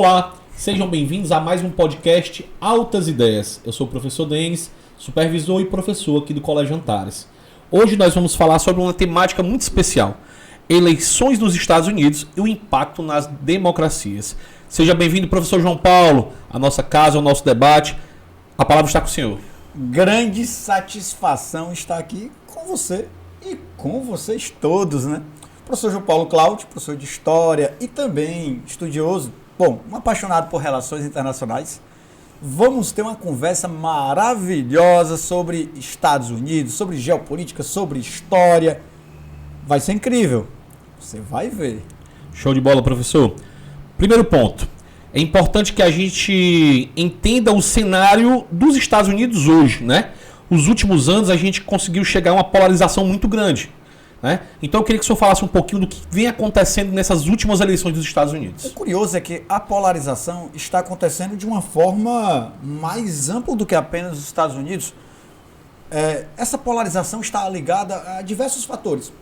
Olá, sejam bem-vindos a mais um podcast Altas Ideias. Eu sou o professor Denis, supervisor e professor aqui do Colégio Antares. Hoje nós vamos falar sobre uma temática muito especial: eleições nos Estados Unidos e o impacto nas democracias. Seja bem-vindo, professor João Paulo, à nossa casa, ao nosso debate. A palavra está com o senhor. Grande satisfação estar aqui com você e com vocês todos, né? Professor João Paulo Cláudio, professor de História e também estudioso, um apaixonado por relações internacionais. Vamos ter uma conversa maravilhosa sobre Estados Unidos, sobre geopolítica, sobre história. Vai ser incrível. Você vai ver. Show de bola, professor. Primeiro ponto. É importante que a gente entenda o cenário dos Estados Unidos hoje, né? Os últimos anos a gente conseguiu chegar a uma polarização muito grande, né? Então eu queria que o senhor falasse um pouquinho do que vem acontecendo nessas últimas eleições dos Estados Unidos. O curioso é que a polarização está acontecendo de uma forma mais ampla do que apenas os Estados Unidos. Essa polarização está ligada a diversos fatores.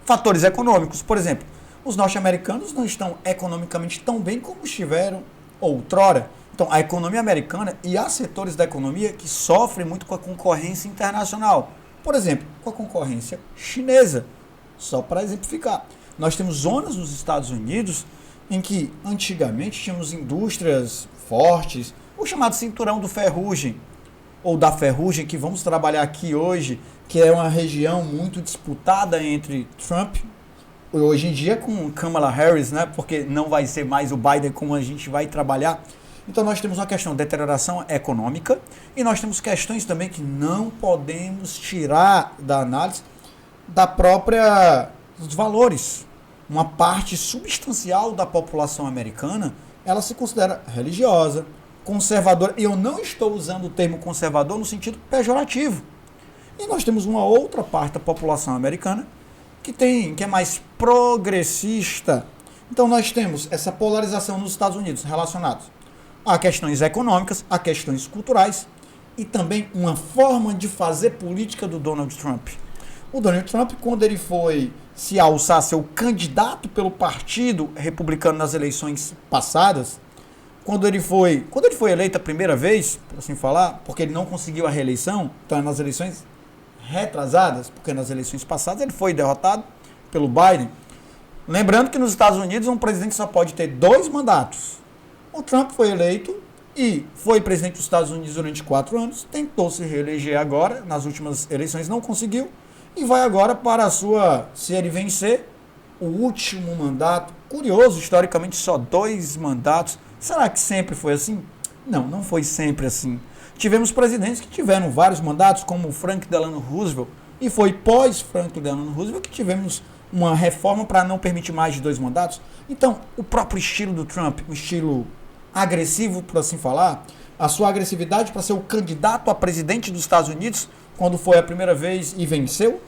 Fatores econômicos, por exemplo, os norte-americanos não estão economicamente tão bem como estiveram outrora. Então, a economia americana e há setores da economia que sofrem muito com a concorrência internacional. Por exemplo, com a concorrência chinesa. Só para exemplificar. Nós temos zonas nos Estados Unidos em que antigamente tínhamos indústrias fortes, o chamado cinturão do ferrugem, ou da ferrugem, que vamos trabalhar aqui hoje, que é uma região muito disputada entre Trump, hoje em dia com Kamala Harris, né? Porque não vai ser mais o Biden como a gente vai trabalhar. Então nós temos uma questão de deterioração econômica e nós temos questões também que não podemos tirar da análise dos valores. Uma parte substancial da população americana, ela se considera religiosa, conservadora, e eu não estou usando o termo conservador no sentido pejorativo. E nós temos uma outra parte da população americana que é mais progressista. Então nós temos essa polarização nos Estados Unidos relacionados a questões econômicas, a questões culturais e também uma forma de fazer política do Donald Trump. O Donald Trump, quando ele foi se alçar a ser o candidato pelo Partido Republicano nas eleições passadas, quando ele foi eleito a primeira vez, por assim falar, porque ele não conseguiu a reeleição, então nas eleições retrasadas, porque nas eleições passadas ele foi derrotado pelo Biden. Lembrando que nos Estados Unidos um presidente só pode ter 2 mandatos. O Trump foi eleito e foi presidente dos Estados Unidos durante 4 anos, tentou se reeleger agora, nas últimas eleições não conseguiu, e vai agora para se ele vencer, o último mandato. Curioso, historicamente só 2 mandatos. Será que sempre foi assim? Não, não foi sempre assim. Tivemos presidentes que tiveram vários mandatos, como o Franklin Delano Roosevelt, e foi pós-Franklin Delano Roosevelt que tivemos uma reforma para não permitir mais de 2 mandatos. Então, o próprio estilo do Trump, o estilo agressivo, por assim falar, a sua agressividade para ser o candidato a presidente dos Estados Unidos, quando foi a primeira vez e venceu,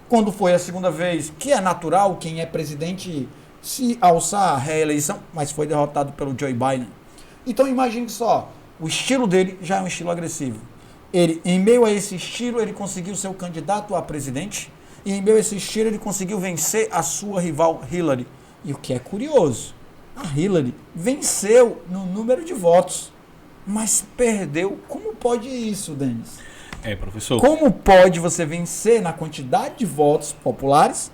quando foi a segunda vez, que é natural quem é presidente se alçar a reeleição, mas foi derrotado pelo Joe Biden. Então imagine só, o estilo dele já é um estilo agressivo. Ele, em meio a esse estilo, ele conseguiu ser o candidato a presidente, e em meio a esse estilo ele conseguiu vencer a sua rival Hillary. E o que é curioso, a Hillary venceu no número de votos, mas perdeu. Como pode isso, Denis? Professor. Como pode você vencer na quantidade de votos populares?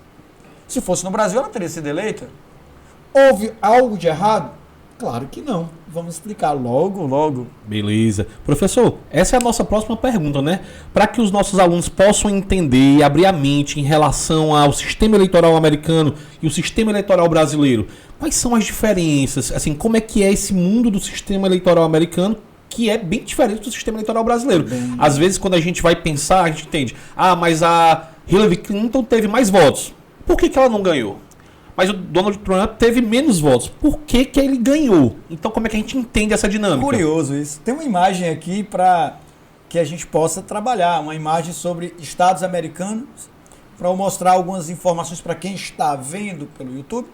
Se fosse no Brasil, ela teria sido eleita. Houve algo de errado? Claro que não. Vamos explicar logo. Beleza. Professor, essa é a nossa próxima pergunta, né? Para que os nossos alunos possam entender e abrir a mente em relação ao sistema eleitoral americano e o sistema eleitoral brasileiro, quais são as diferenças? Assim, como é que é esse mundo do sistema eleitoral americano, que é bem diferente do sistema eleitoral brasileiro? Às vezes, quando a gente vai pensar, a gente entende, mas a Hillary Clinton teve mais votos. Por que ela não ganhou? Mas o Donald Trump teve menos votos. Por que ele ganhou? Então, como é que a gente entende essa dinâmica? Curioso isso. Tem uma imagem aqui para que a gente possa trabalhar, uma imagem sobre estados americanos, para eu mostrar algumas informações para quem está vendo pelo YouTube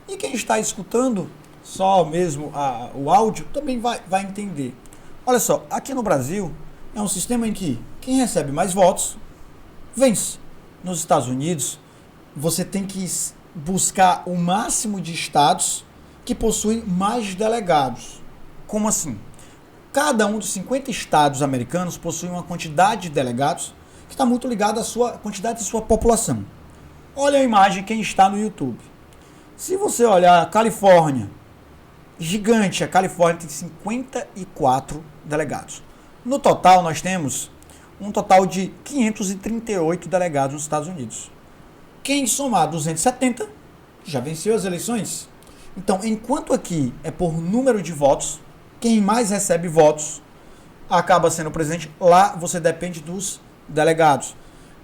e quem está escutando só mesmo o áudio também vai entender. Olha só, aqui no Brasil é um sistema em que quem recebe mais votos vence. Nos Estados Unidos, você tem que buscar o máximo de estados que possuem mais delegados. Como assim? Cada um dos 50 estados americanos possui uma quantidade de delegados que está muito ligada à sua quantidade de sua população. Olha a imagem quem está no YouTube. Se você olhar a Califórnia, gigante, a Califórnia tem 54 delegados. No total, nós temos um total de 538 delegados nos Estados Unidos. Quem somar 270, já venceu as eleições. Então, enquanto aqui é por número de votos, quem mais recebe votos acaba sendo o presidente. Lá você depende dos delegados.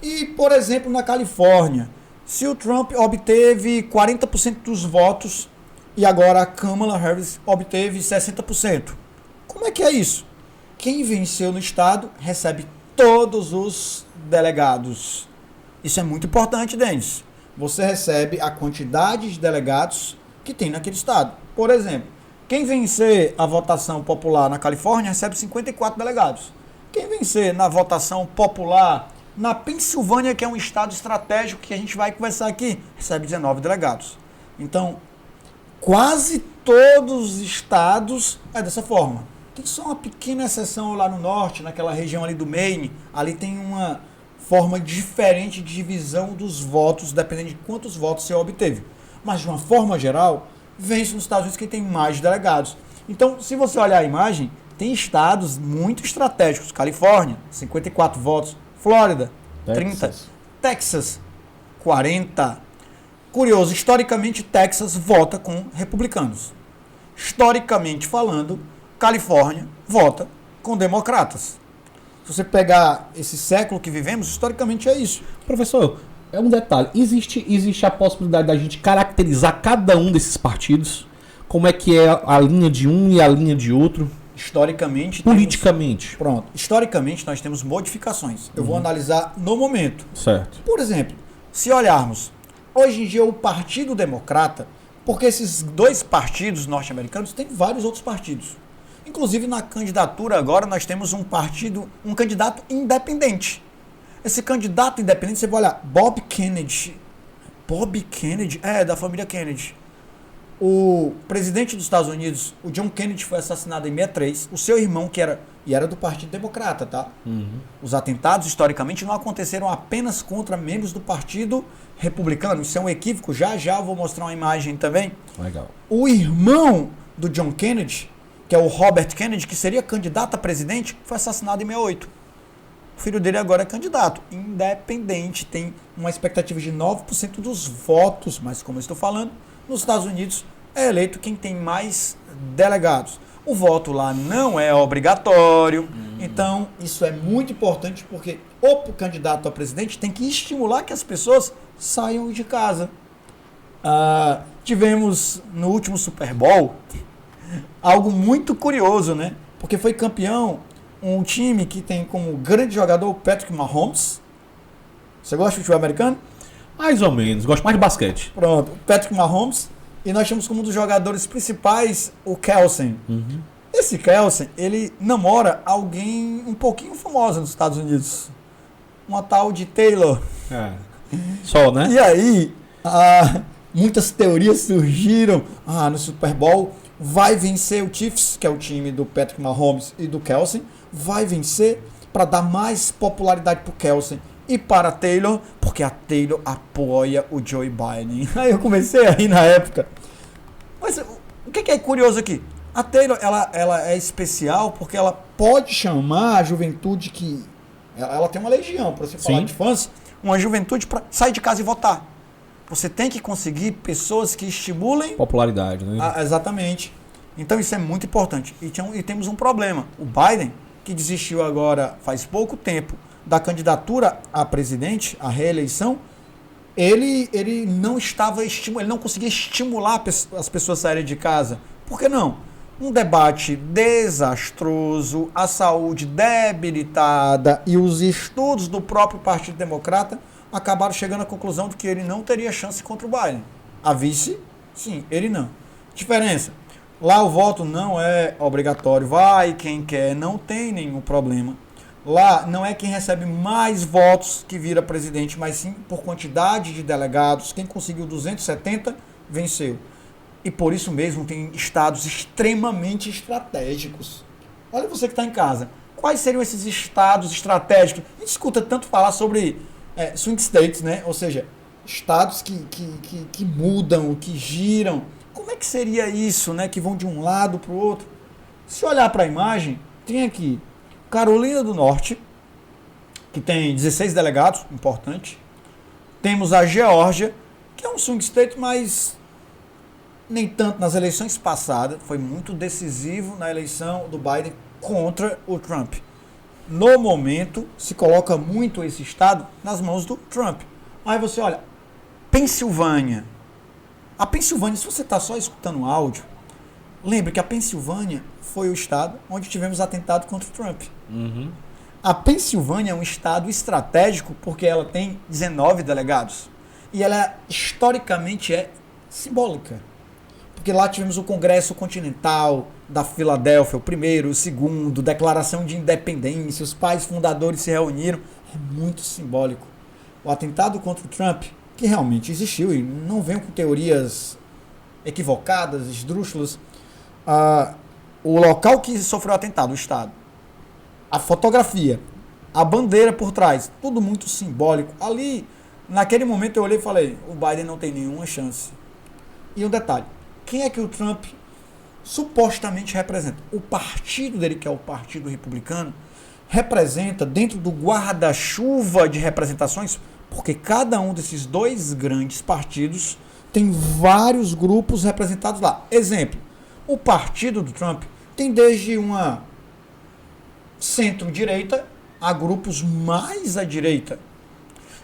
E, por exemplo, na Califórnia, se o Trump obteve 40% dos votos e agora a Kamala Harris obteve 60%. Como é que é isso? Quem venceu no estado recebe todos os delegados. Isso é muito importante, Denis. Você recebe a quantidade de delegados que tem naquele estado. Por exemplo, quem vencer a votação popular na Califórnia recebe 54 delegados. Quem vencer na votação popular na Pensilvânia, que é um estado estratégico que a gente vai conversar aqui, recebe 19 delegados. Então, quase todos os estados é dessa forma. Tem só uma pequena exceção lá no norte, naquela região ali do Maine. Ali tem uma forma diferente de divisão dos votos, dependendo de quantos votos você obteve. Mas, de uma forma geral, vence nos Estados Unidos quem tem mais delegados. Então, se você olhar a imagem, tem estados muito estratégicos. Califórnia, 54 votos. Flórida, 30. Texas, 40. Curioso, historicamente, Texas vota com republicanos. Historicamente falando, Califórnia vota com democratas. Se você pegar esse século que vivemos, historicamente é isso. Professor, é um detalhe. Existe a possibilidade da gente caracterizar cada um desses partidos? Como é que é a linha de um e a linha de outro? Historicamente... Politicamente. Pronto. Historicamente, nós temos modificações. Eu vou analisar no momento. Certo. Por exemplo, se olharmos, hoje em dia o Partido Democrata, porque esses dois partidos norte-americanos têm vários outros partidos. Inclusive, na candidatura agora, nós temos um candidato independente. Esse candidato independente, você vai olhar, Bob Kennedy. Bob Kennedy? É, da família Kennedy. O presidente dos Estados Unidos, o John Kennedy, foi assassinado em 63. O seu irmão, era do Partido Democrata, tá? Os atentados, historicamente, não aconteceram apenas contra membros do Partido Republicano. Isso é um equívoco. Já eu vou mostrar uma imagem também. Legal. O irmão do John Kennedy, que é o Robert Kennedy, que seria candidato a presidente, foi assassinado em 68. O filho dele agora é candidato, independente, tem uma expectativa de 9% dos votos, mas como eu estou falando, nos Estados Unidos é eleito quem tem mais delegados. O voto lá não é obrigatório, então isso é muito importante porque o candidato a presidente tem que estimular que as pessoas saiam de casa. Tivemos no último Super Bowl algo muito curioso, né? Porque foi campeão um time que tem como grande jogador o Patrick Mahomes. Você gosta de futebol americano? Mais ou menos. Gosto mais de basquete. Pronto. Patrick Mahomes. E nós temos como um dos jogadores principais o Kelsen. Esse Kelsen, ele namora alguém um pouquinho famosa nos Estados Unidos. Uma tal de Taylor. Só, né? E aí, muitas teorias surgiram. No Super Bowl vai vencer o Chiefs, que é o time do Patrick Mahomes e do Kelsen. Vai vencer para dar mais popularidade para o Kelsen e para a Taylor, porque a Taylor apoia o Joe Biden. Aí eu comecei a rir na época. Mas o que é curioso aqui? A Taylor, ela é especial porque ela pode chamar a juventude que... Ela tem uma legião, para você falar de fãs, uma juventude para sair de casa e votar. Você tem que conseguir pessoas que estimulem... popularidade, né? Exatamente. Então isso é muito importante. E temos um problema. O Biden, que desistiu agora faz pouco tempo da candidatura a presidente, a reeleição, ele não estava estimulando, ele não conseguia estimular as pessoas a saírem de casa. Por que não? Um debate desastroso, a saúde debilitada e os estudos do próprio Partido Democrata acabaram chegando à conclusão de que ele não teria chance contra o Biden. A vice, sim, ele não. Diferença. Lá o voto não é obrigatório, vai quem quer, não tem nenhum problema. Lá não é quem recebe mais votos que vira presidente, mas sim por quantidade de delegados. Quem conseguiu 270, venceu. E por isso mesmo tem estados extremamente estratégicos. Olha você que está em casa. Quais seriam esses estados estratégicos? A gente escuta tanto falar sobre swing states, né? Ou seja, estados que mudam, que giram. Como é que seria isso, né? Que vão de um lado para o outro? Se olhar para a imagem, tem aqui Carolina do Norte, que tem 16 delegados, importante. Temos a Geórgia, que é um swing state, mas nem tanto nas eleições passadas. Foi muito decisivo na eleição do Biden contra o Trump. No momento, se coloca muito esse estado nas mãos do Trump. Aí você olha, Pensilvânia. A Pensilvânia, se você está só escutando o áudio, lembre que a Pensilvânia foi o estado onde tivemos atentado contra o Trump. Uhum. A Pensilvânia é um estado estratégico porque ela tem 19 delegados. E ela, historicamente, é simbólica. Porque lá tivemos o Congresso Continental da Filadélfia, o primeiro, o segundo, Declaração de Independência, os pais fundadores se reuniram. É muito simbólico. O atentado contra o Trump, que realmente existiu, e não venham com teorias equivocadas, esdrúxulas, o local que sofreu o atentado, o estado, a fotografia, a bandeira por trás, tudo muito simbólico. Ali, naquele momento eu olhei e falei, o Biden não tem nenhuma chance. E um detalhe, quem é que o Trump supostamente representa? O partido dele, que é o Partido Republicano, representa dentro do guarda-chuva de representações, porque cada um desses dois grandes partidos tem vários grupos representados lá. Exemplo, o partido do Trump tem desde uma centro-direita a grupos mais à direita.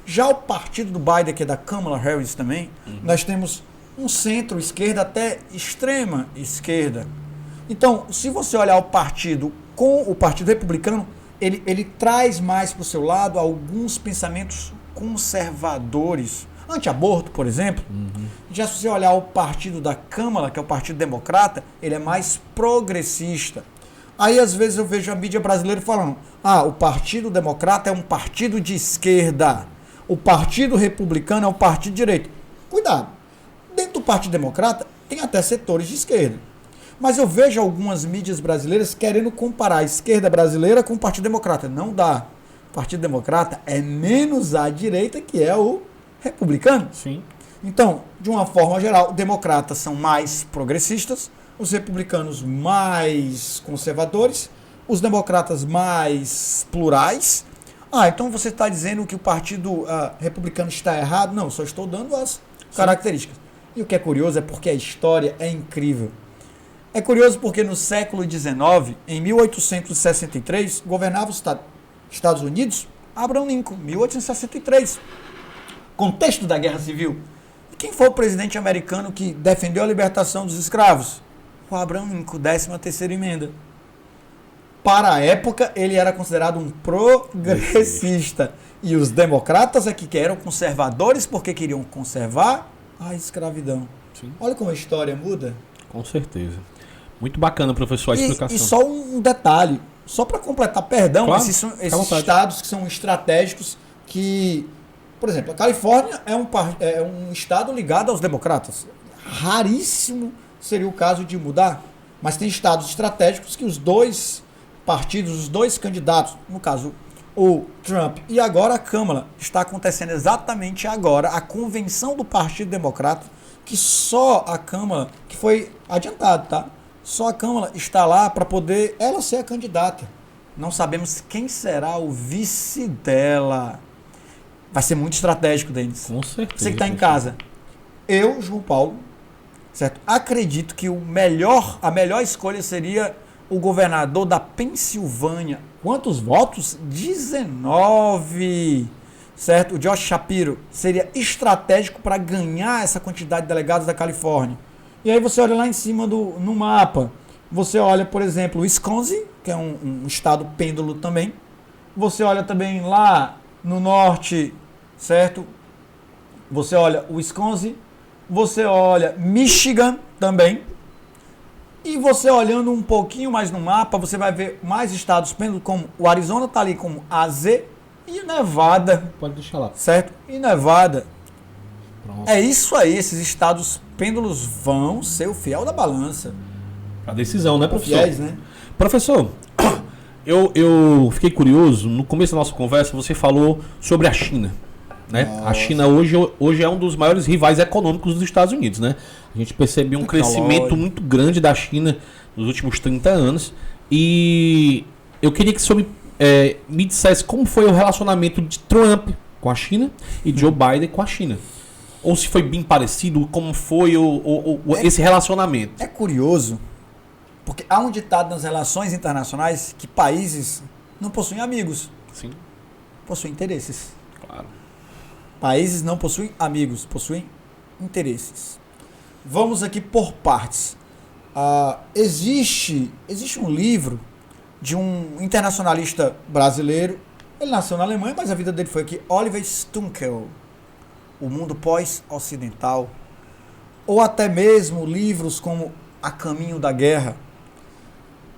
Já o partido do Biden, que é da Kamala Harris também, nós temos um centro-esquerda até extrema esquerda. Então, se você olhar o partido com o Partido Republicano, ele traz mais para o seu lado alguns pensamentos conservadores. Anti-aborto, por exemplo. Já se você olhar o partido da Câmara, que é o Partido Democrata, ele é mais progressista. Aí, às vezes, eu vejo a mídia brasileira falando, o Partido Democrata é um partido de esquerda, o Partido Republicano é um partido de direita. Cuidado. Dentro do Partido Democrata, tem até setores de esquerda. Mas eu vejo algumas mídias brasileiras querendo comparar a esquerda brasileira com o Partido Democrata. Não dá. O Partido Democrata é menos à direita que é o republicano. Sim. Então, de uma forma geral, os democratas são mais progressistas, os republicanos mais conservadores, os democratas mais plurais. Então você está dizendo que o Partido Republicano está errado? Não, só estou dando as características. E o que é curioso é porque a história é incrível. É curioso porque no século XIX, em 1863, governava os Estados Unidos Abraham Lincoln, 1863. Contexto da Guerra Civil. E quem foi o presidente americano que defendeu a libertação dos escravos? O Abraham Lincoln, 13ª emenda. Para a época, ele era considerado um progressista. E os democratas é que eram conservadores porque queriam conservar a escravidão. Sim. Olha como a história muda. Com certeza. Muito bacana, professor, a explicação. E só um detalhe, só para completar, perdão, claro, esses estados que são estratégicos, que, por exemplo, a Califórnia é um estado ligado aos democratas. Raríssimo seria o caso de mudar, mas tem estados estratégicos que os dois partidos, os dois candidatos, no caso o Trump e agora a Câmara, está acontecendo exatamente agora a convenção do Partido Democrata, que só a Câmara, que foi adiantado, tá? Só a Câmara está lá para poder ela ser a candidata. Não sabemos quem será o vice dela. Vai ser muito estratégico, Denis. Com certeza. Você que está em casa. Eu, João Paulo, certo? Acredito que a melhor escolha seria o governador da Pensilvânia. Quantos votos? 19. Certo? O Josh Shapiro seria estratégico para ganhar essa quantidade de delegados da Califórnia. E aí você olha lá em cima no mapa, você olha, por exemplo, o Wisconsin, que é um estado pêndulo também. Você olha também lá no norte, certo? Você olha o Wisconsin, você olha Michigan também. E você olhando um pouquinho mais no mapa, você vai ver mais estados pêndulo, como o Arizona está ali como AZ e Nevada. Pode deixar lá. Certo? E Nevada Pronto. É isso aí, esses estados pêndulos vão ser o fiel da balança. A decisão, né, professor? Fiéis, né? Professor, eu fiquei curioso, no começo da nossa conversa você falou sobre a China. Né? A China hoje é um dos maiores rivais econômicos dos Estados Unidos. Né? A gente percebeu um crescimento muito grande da China nos últimos 30 anos. E eu queria que o senhor me dissesse como foi o relacionamento de Trump com a China e Joe Biden com a China. Ou se foi bem parecido, como foi esse relacionamento. É curioso, porque há um ditado nas relações internacionais que países não possuem amigos. Sim. Possuem interesses. Claro. Países não possuem amigos, possuem interesses. Vamos aqui por partes. Existe um livro de um internacionalista brasileiro. Ele nasceu na Alemanha, mas a vida dele foi aqui. Oliver Stunkel, O Mundo Pós-Ocidental. Ou até mesmo livros como A Caminho da Guerra.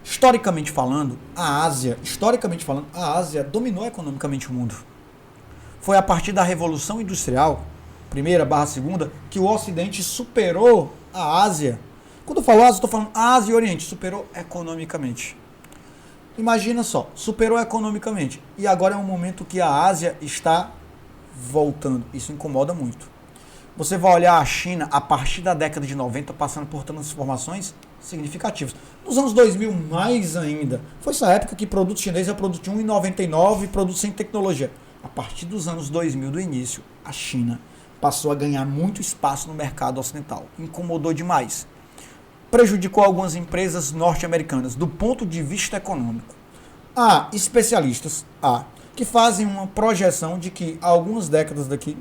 Historicamente falando, a Ásia dominou economicamente o mundo. Foi a partir da Revolução Industrial, primeira/segunda, que o Ocidente superou a Ásia. Quando eu falo Ásia, estou falando Ásia e Oriente, superou economicamente. Imagina só, superou economicamente. E agora é um momento que a Ásia está voltando. Isso incomoda muito. Você vai olhar a China a partir da década de 90, passando por transformações significativas. Nos anos 2000, mais ainda. Foi essa época que produto chinês é produto de 1,99 e produto sem tecnologia. A partir dos anos 2000, do início, a China passou a ganhar muito espaço no mercado ocidental. Incomodou demais. Prejudicou algumas empresas norte-americanas do ponto de vista econômico. Há especialistas que fazem uma projeção de que há algumas décadas daqui,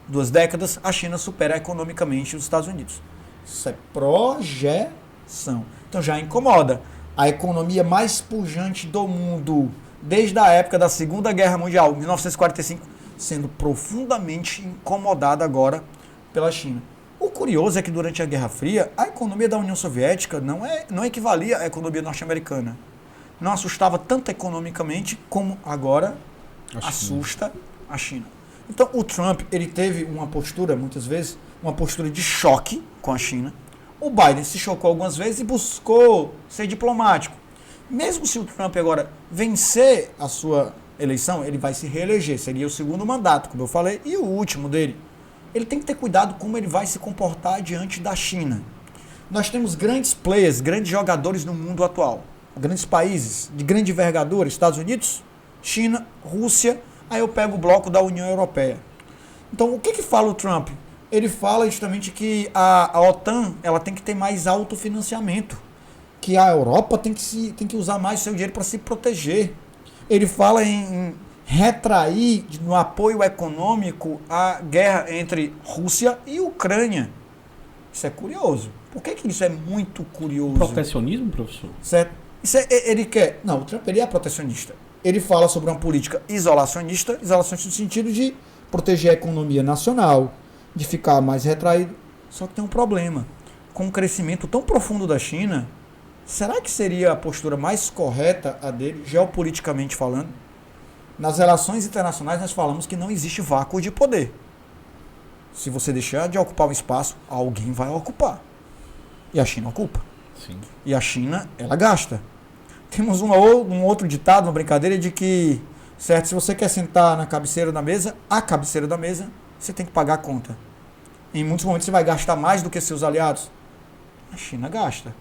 2 décadas, a China supera economicamente os Estados Unidos. Isso é projeção. Então já incomoda. A economia mais pujante do mundo, desde a época da Segunda Guerra Mundial, 1945, sendo profundamente incomodada agora pela China. O curioso é que durante a Guerra Fria, a economia da União Soviética não equivalia à economia norte-americana. Não assustava tanto economicamente como agora assusta a China. Então o Trump, ele teve uma postura, muitas vezes, uma postura de choque com a China. O Biden se chocou algumas vezes e buscou ser diplomático. Mesmo se o Trump agora vencer a sua eleição, ele vai se reeleger. Seria o segundo mandato, como eu falei, e o último dele. Ele tem que ter cuidado como ele vai se comportar diante da China. Nós temos grandes players, grandes jogadores no mundo atual. Grandes países de grande envergadura, Estados Unidos, China, Rússia. Aí eu pego o bloco da União Europeia. Então, o que fala o Trump? Ele fala justamente que a OTAN ela tem que ter mais autofinanciamento. Que a Europa tem que usar mais o seu dinheiro para se proteger. Ele fala em retrair no apoio econômico a guerra entre Rússia e Ucrânia. Isso é curioso. Por que isso é muito curioso? Protecionismo, professor? Certo? Ele quer... Não, o Trump ele é protecionista. Ele fala sobre uma política isolacionista no sentido de proteger a economia nacional, de ficar mais retraído. Só que tem um problema. Com o crescimento tão profundo da China, será que seria a postura mais correta a dele, geopoliticamente falando? Nas relações internacionais nós falamos que não existe vácuo de poder. Se você deixar de ocupar um espaço, alguém vai ocupar. E a China ocupa. Sim. E a China, ela gasta. Temos um outro ditado, uma brincadeira de que, certo, se você quer sentar na cabeceira da mesa, a cabeceira da mesa, você tem que pagar a conta. Em muitos momentos você vai gastar mais do que seus aliados. A China gasta.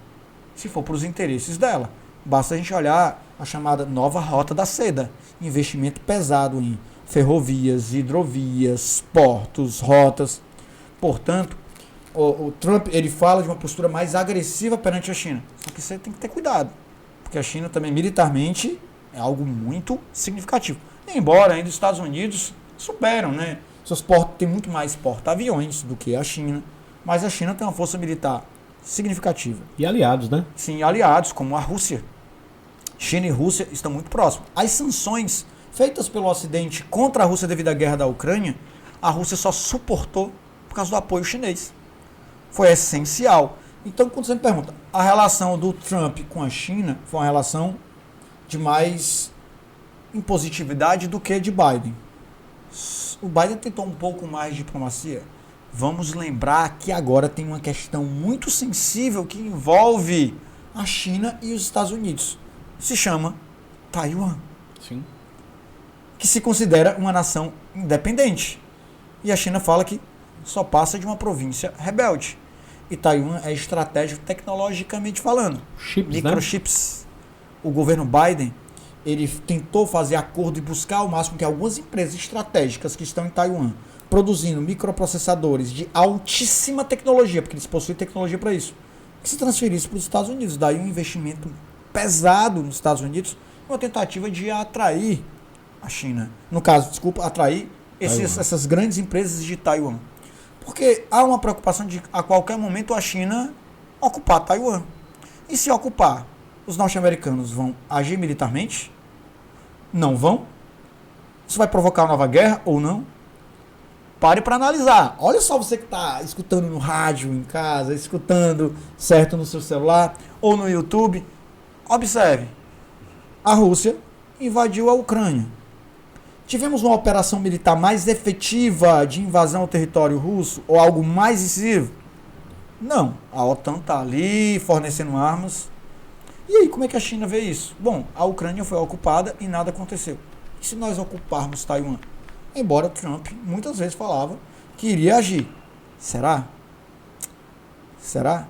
Se for para os interesses dela. Basta a gente olhar a chamada nova rota da seda. Investimento pesado em ferrovias, hidrovias, portos, rotas. Portanto, o Trump ele fala de uma postura mais agressiva perante a China. Só que você tem que ter cuidado. Porque a China também militarmente é algo muito significativo. Embora ainda os Estados Unidos superam, né? Seus portos têm muito mais porta-aviões do que a China. Mas a China tem uma força militar significativa. E aliados, né? Sim, aliados, como a Rússia. China e Rússia estão muito próximos. As sanções feitas pelo Ocidente contra a Rússia devido à guerra da Ucrânia, a Rússia só suportou por causa do apoio chinês. Foi essencial. Então, quando você me pergunta, a relação do Trump com a China foi uma relação de mais impositividade do que de Biden. O Biden tentou um pouco mais de diplomacia, vamos lembrar que agora tem uma questão muito sensível que envolve a China e os Estados Unidos. Se chama Taiwan. Sim. Que se considera uma nação independente. E a China fala que só passa de uma província rebelde. E Taiwan é estratégico tecnologicamente falando. Chips, Microchips. Né? O governo Biden, ele tentou fazer acordo e buscar ao máximo que algumas empresas estratégicas que estão em Taiwan, produzindo microprocessadores de altíssima tecnologia, porque eles possuem tecnologia para isso, que se transferisse para os Estados Unidos. Daí um investimento pesado nos Estados Unidos, uma tentativa de atrair a China. No caso, atrair essas grandes empresas de Taiwan. Porque há uma preocupação de a qualquer momento a China ocupar Taiwan. E se ocupar, os norte-americanos vão agir militarmente? Não vão? Isso vai provocar uma nova guerra ou não? Pare para analisar. Olha só você que está escutando no rádio em casa, escutando certo no seu celular ou no YouTube. Observe. A Rússia invadiu a Ucrânia. Tivemos uma operação militar mais efetiva de invasão ao território russo ou algo mais decisivo? Não. A OTAN está ali fornecendo armas. E aí, como é que a China vê isso? Bom, a Ucrânia foi ocupada e nada aconteceu. E se nós ocuparmos Taiwan? Embora Trump muitas vezes falava que iria agir. Será? Será?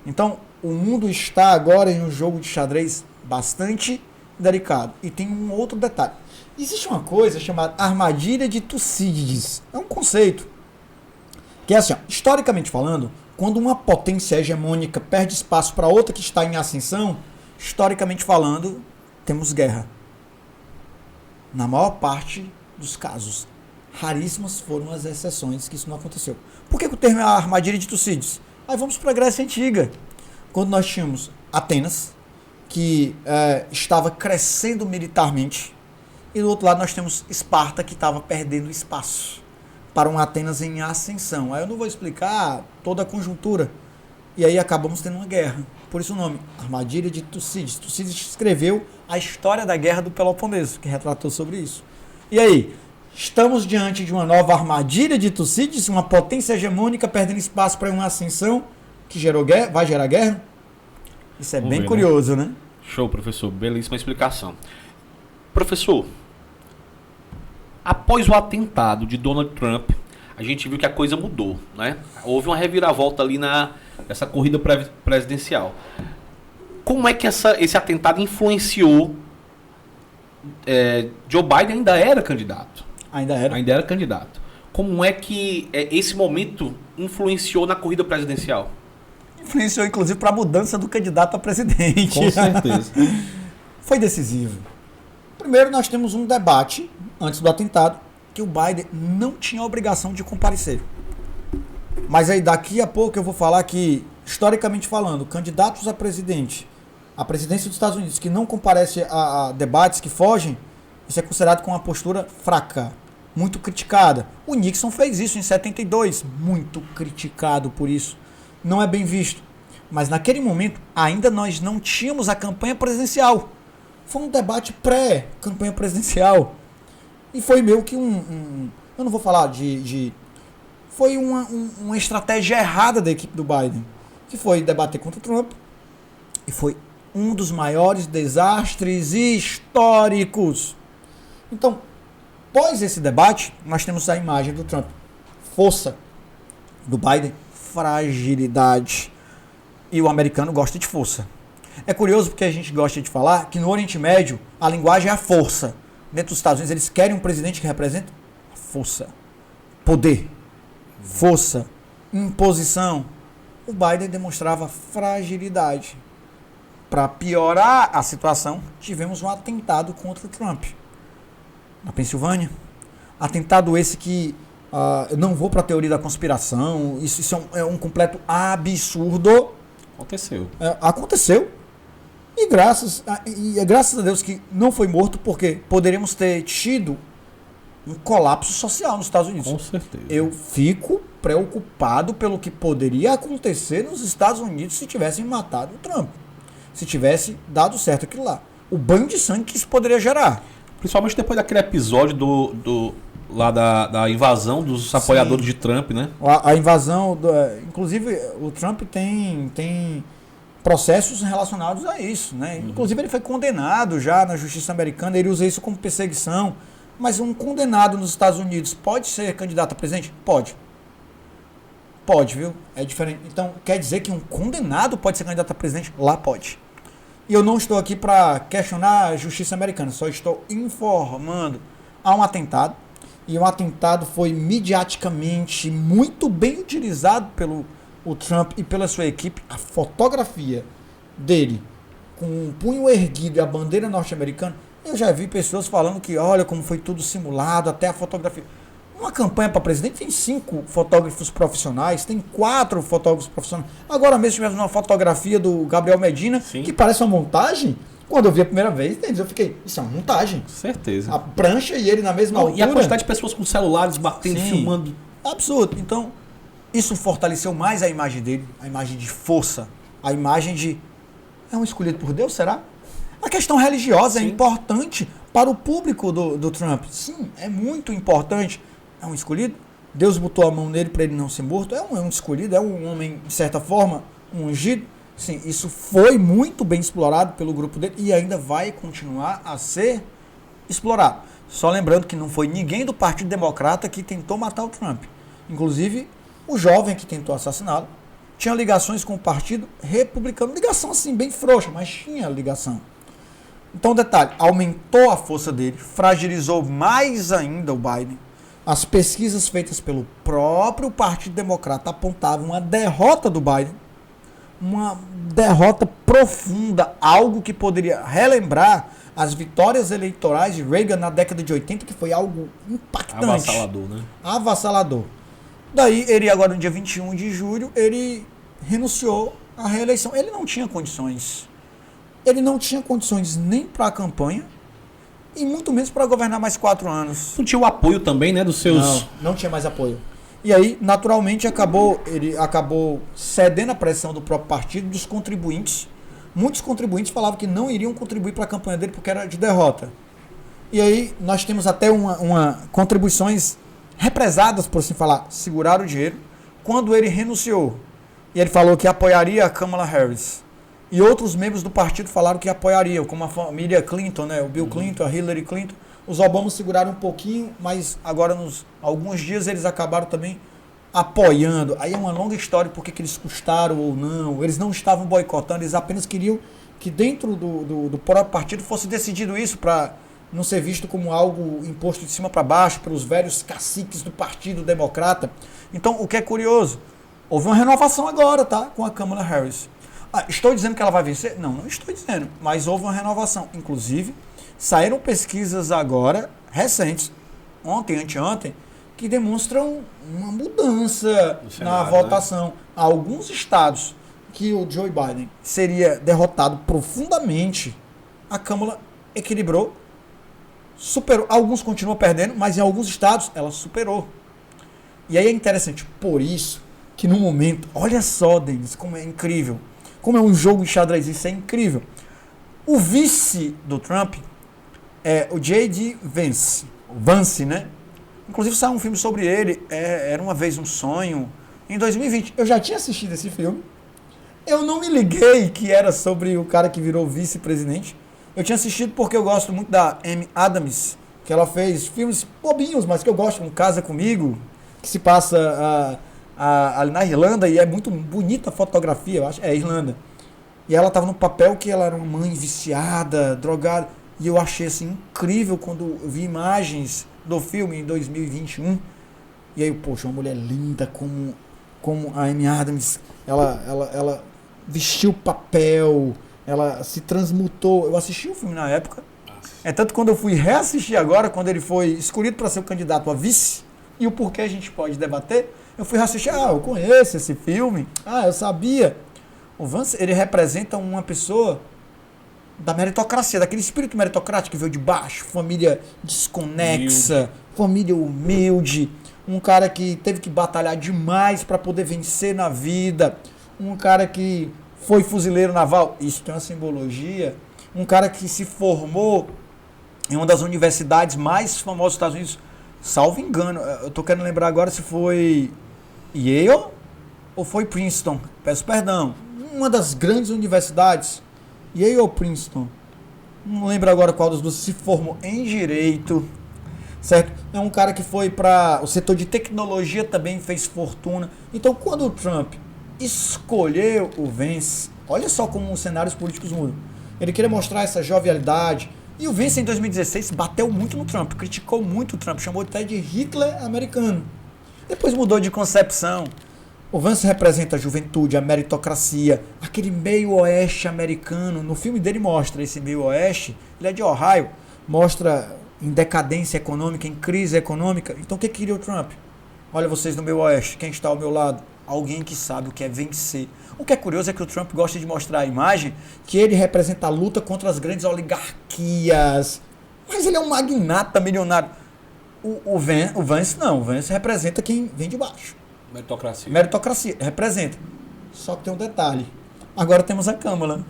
Então, o mundo está agora em um jogo de xadrez bastante delicado. E tem um outro detalhe. Existe uma coisa chamada armadilha de Tucídides. É um conceito que é assim, ó, historicamente falando, quando uma potência hegemônica perde espaço para outra que está em ascensão, historicamente falando, temos guerra. Na maior parte dos casos. Raríssimas foram as exceções que isso não aconteceu. Por que o termo é a armadilha de Tucídides? Aí vamos para a Grécia Antiga. Quando nós tínhamos Atenas, que estava crescendo militarmente, e do outro lado nós temos Esparta, que estava perdendo espaço para um Atenas em ascensão. Aí eu não vou explicar toda a conjuntura. E aí acabamos tendo uma guerra. Por isso o nome, armadilha de Tucídides. Tucídides escreveu a história da Guerra do Peloponeso, que retratou sobre isso. E aí, estamos diante de uma nova armadilha de Tucídides, uma potência hegemônica perdendo espaço para uma ascensão que vai gerar guerra? Isso é bem curioso, né? Show, professor. Belíssima explicação. Professor, após o atentado de Donald Trump, a gente viu que a coisa mudou, né? Houve uma reviravolta ali nessa corrida presidencial. Como é que esse atentado influenciou? Joe Biden ainda era candidato. Ainda era candidato. Como é que esse momento influenciou na corrida presidencial? Influenciou, inclusive, para a mudança do candidato a presidente. Com certeza. Foi decisivo. Primeiro, nós temos um debate, antes do atentado, que o Biden não tinha a obrigação de comparecer. Mas aí, daqui a pouco, eu vou falar que, historicamente falando, candidatos a presidente, a presidência dos Estados Unidos, que não comparece a debates, que fogem, isso é considerado com uma postura fraca, muito criticada. O Nixon fez isso em 72, muito criticado por isso. Não é bem visto. Mas naquele momento, ainda nós não tínhamos a campanha presidencial. Foi um debate pré-campanha presidencial. E foi meio que eu não vou falar foi uma estratégia errada da equipe do Biden, que foi debater contra o Trump. E foi um dos maiores desastres históricos. Então, após esse debate, nós temos a imagem do Trump. Força. Do Biden, fragilidade. E o americano gosta de força. É curioso porque a gente gosta de falar que no Oriente Médio a linguagem é a força. Dentro dos Estados Unidos eles querem um presidente que representa a força, poder, força, imposição. O Biden demonstrava fragilidade. Para piorar a situação, tivemos um atentado contra o Trump. Na Pensilvânia. Atentado esse que eu não vou para a teoria da conspiração. Isso é um completo absurdo. Aconteceu. E graças a Deus que não foi morto, porque poderíamos ter tido um colapso social nos Estados Unidos. Com certeza. Eu fico preocupado pelo que poderia acontecer nos Estados Unidos se tivessem matado o Trump. Se tivesse dado certo aquilo lá. O banho de sangue que isso poderia gerar. Principalmente depois daquele episódio lá da invasão dos apoiadores de Trump, né? A invasão, inclusive o Trump tem processos relacionados a isso, né? Inclusive ele foi condenado já na justiça americana, ele usa isso como perseguição, mas um condenado nos Estados Unidos pode ser candidato a presidente? Pode. Pode, viu? É diferente. Então, quer dizer que um condenado pode ser candidato a presidente? Lá pode. E eu não estou aqui para questionar a justiça americana, só estou informando. Há um atentado, e o atentado foi mediaticamente muito bem utilizado pelo o Trump e pela sua equipe. A fotografia dele com o punho erguido e a bandeira norte-americana, eu já vi pessoas falando que olha como foi tudo simulado, até a fotografia. Uma campanha para presidente tem 5 fotógrafos profissionais, tem 4 fotógrafos profissionais. Agora mesmo tivemos uma fotografia do Gabriel Medina, Sim. que parece uma montagem. Quando eu vi a primeira vez, eu fiquei, isso é uma montagem. Certeza. A prancha e ele na mesma altura. E a quantidade de pessoas com celulares batendo, Sim. filmando. Absurdo. Então, isso fortaleceu mais a imagem dele, a imagem de força, a imagem de... É um escolhido por Deus, será? A questão religiosa Sim. é importante para o público do Trump. Sim, é muito importante. É um escolhido? Deus botou a mão nele para ele não ser morto? É um escolhido? É um homem, de certa forma, um ungido? Sim, isso foi muito bem explorado pelo grupo dele e ainda vai continuar a ser explorado. Só lembrando que não foi ninguém do Partido Democrata que tentou matar o Trump. Inclusive, o jovem que tentou assassiná-lo tinha ligações com o Partido Republicano. Ligação assim, bem frouxa, mas tinha ligação. Então, detalhe, aumentou a força dele, fragilizou mais ainda o Biden. As pesquisas feitas pelo próprio Partido Democrata apontavam uma derrota do Biden, uma derrota profunda, algo que poderia relembrar as vitórias eleitorais de Reagan na década de 80, que foi algo impactante. Avassalador, né? Avassalador. Daí, ele agora no dia 21 de julho, ele renunciou à reeleição. Ele não tinha condições. Ele não tinha condições nem para a campanha, e muito menos para governar mais 4 anos. Não tinha o apoio também, né, dos seus... Não tinha mais apoio. E aí, naturalmente, ele acabou cedendo a pressão do próprio partido, dos contribuintes. Muitos contribuintes falavam que não iriam contribuir para a campanha dele porque era de derrota. E aí, nós temos até contribuições represadas, por assim falar, seguraram o dinheiro, quando ele renunciou. E ele falou que apoiaria a Kamala Harris. E outros membros do partido falaram que apoiariam, como a família Clinton, né? O Bill Clinton, a Hillary Clinton. Os Obama seguraram um pouquinho, mas agora, alguns dias, eles acabaram também apoiando. Aí é uma longa história porque que eles custaram ou não. Eles não estavam boicotando, eles apenas queriam que dentro do próprio partido fosse decidido isso para não ser visto como algo imposto de cima para baixo pelos velhos caciques do Partido Democrata. Então, o que é curioso, houve uma renovação agora, tá? Com a Kamala Harris. Estou dizendo que ela vai vencer? Não, não estou dizendo, mas houve uma renovação. Inclusive, saíram pesquisas agora, recentes, ontem, anteontem, que demonstram uma mudança na votação. Né? Alguns estados que o Joe Biden seria derrotado profundamente, a Câmara equilibrou, superou. Alguns continuam perdendo, mas em alguns estados ela superou. E aí é interessante, por isso que no momento, olha só, Denis, como é incrível. Como é um jogo de xadrez, isso é incrível. O vice do Trump é o J.D. Vance, né? Inclusive saiu um filme sobre ele, Era Uma Vez um Sonho, em 2020. Eu já tinha assistido esse filme. Eu não me liguei que era sobre o cara que virou vice-presidente. Eu tinha assistido porque eu gosto muito da Amy Adams, que ela fez filmes bobinhos, mas que eu gosto, como Casa Comigo, que se passa... ali na Irlanda, e é muito bonita a fotografia, eu acho, Irlanda. E ela estava no papel que ela era uma mãe viciada, drogada, e eu achei assim incrível quando eu vi imagens do filme em 2021. E aí, poxa, uma mulher linda como a Amy Adams, ela vestiu o papel, ela se transmutou. Eu assisti o filme na época. É tanto que quando eu fui reassistir agora, quando ele foi escolhido para ser o candidato a vice, e o porquê a gente pode debater, eu fui assistir, eu conheço esse filme, eu sabia. O Vance, ele representa uma pessoa da meritocracia, daquele espírito meritocrático que veio de baixo, família desconexa, família humilde, um cara que teve que batalhar demais para poder vencer na vida, um cara que foi fuzileiro naval, isso tem uma simbologia, um cara que se formou em uma das universidades mais famosas dos Estados Unidos, salvo engano, eu tô querendo lembrar agora se foi Yale ou foi Princeton, peço perdão, uma das grandes universidades, Yale ou Princeton, não lembro agora qual dos dois, se formou em Direito, certo? É um cara que foi para o setor de tecnologia, também fez fortuna. Então, quando o Trump escolheu o Vance, olha só como os cenários políticos mudam. Ele queria mostrar essa jovialidade. E o Vance, em 2016, bateu muito no Trump, criticou muito o Trump, chamou até de Hitler americano. Depois mudou de concepção. O Vance representa a juventude, a meritocracia, aquele meio oeste americano. No filme dele mostra esse meio oeste, ele é de Ohio, mostra em decadência econômica, em crise econômica. Então o que queria o Trump? Olha vocês no meio oeste, quem está ao meu lado? Alguém que sabe o que é vencer. O que é curioso é que o Trump gosta de mostrar a imagem que ele representa a luta contra as grandes oligarquias. Mas ele é um magnata milionário. O Vance não, o Vance representa quem vem de baixo. Meritocracia. Meritocracia, representa. Só que tem um detalhe. Agora temos a Câmara.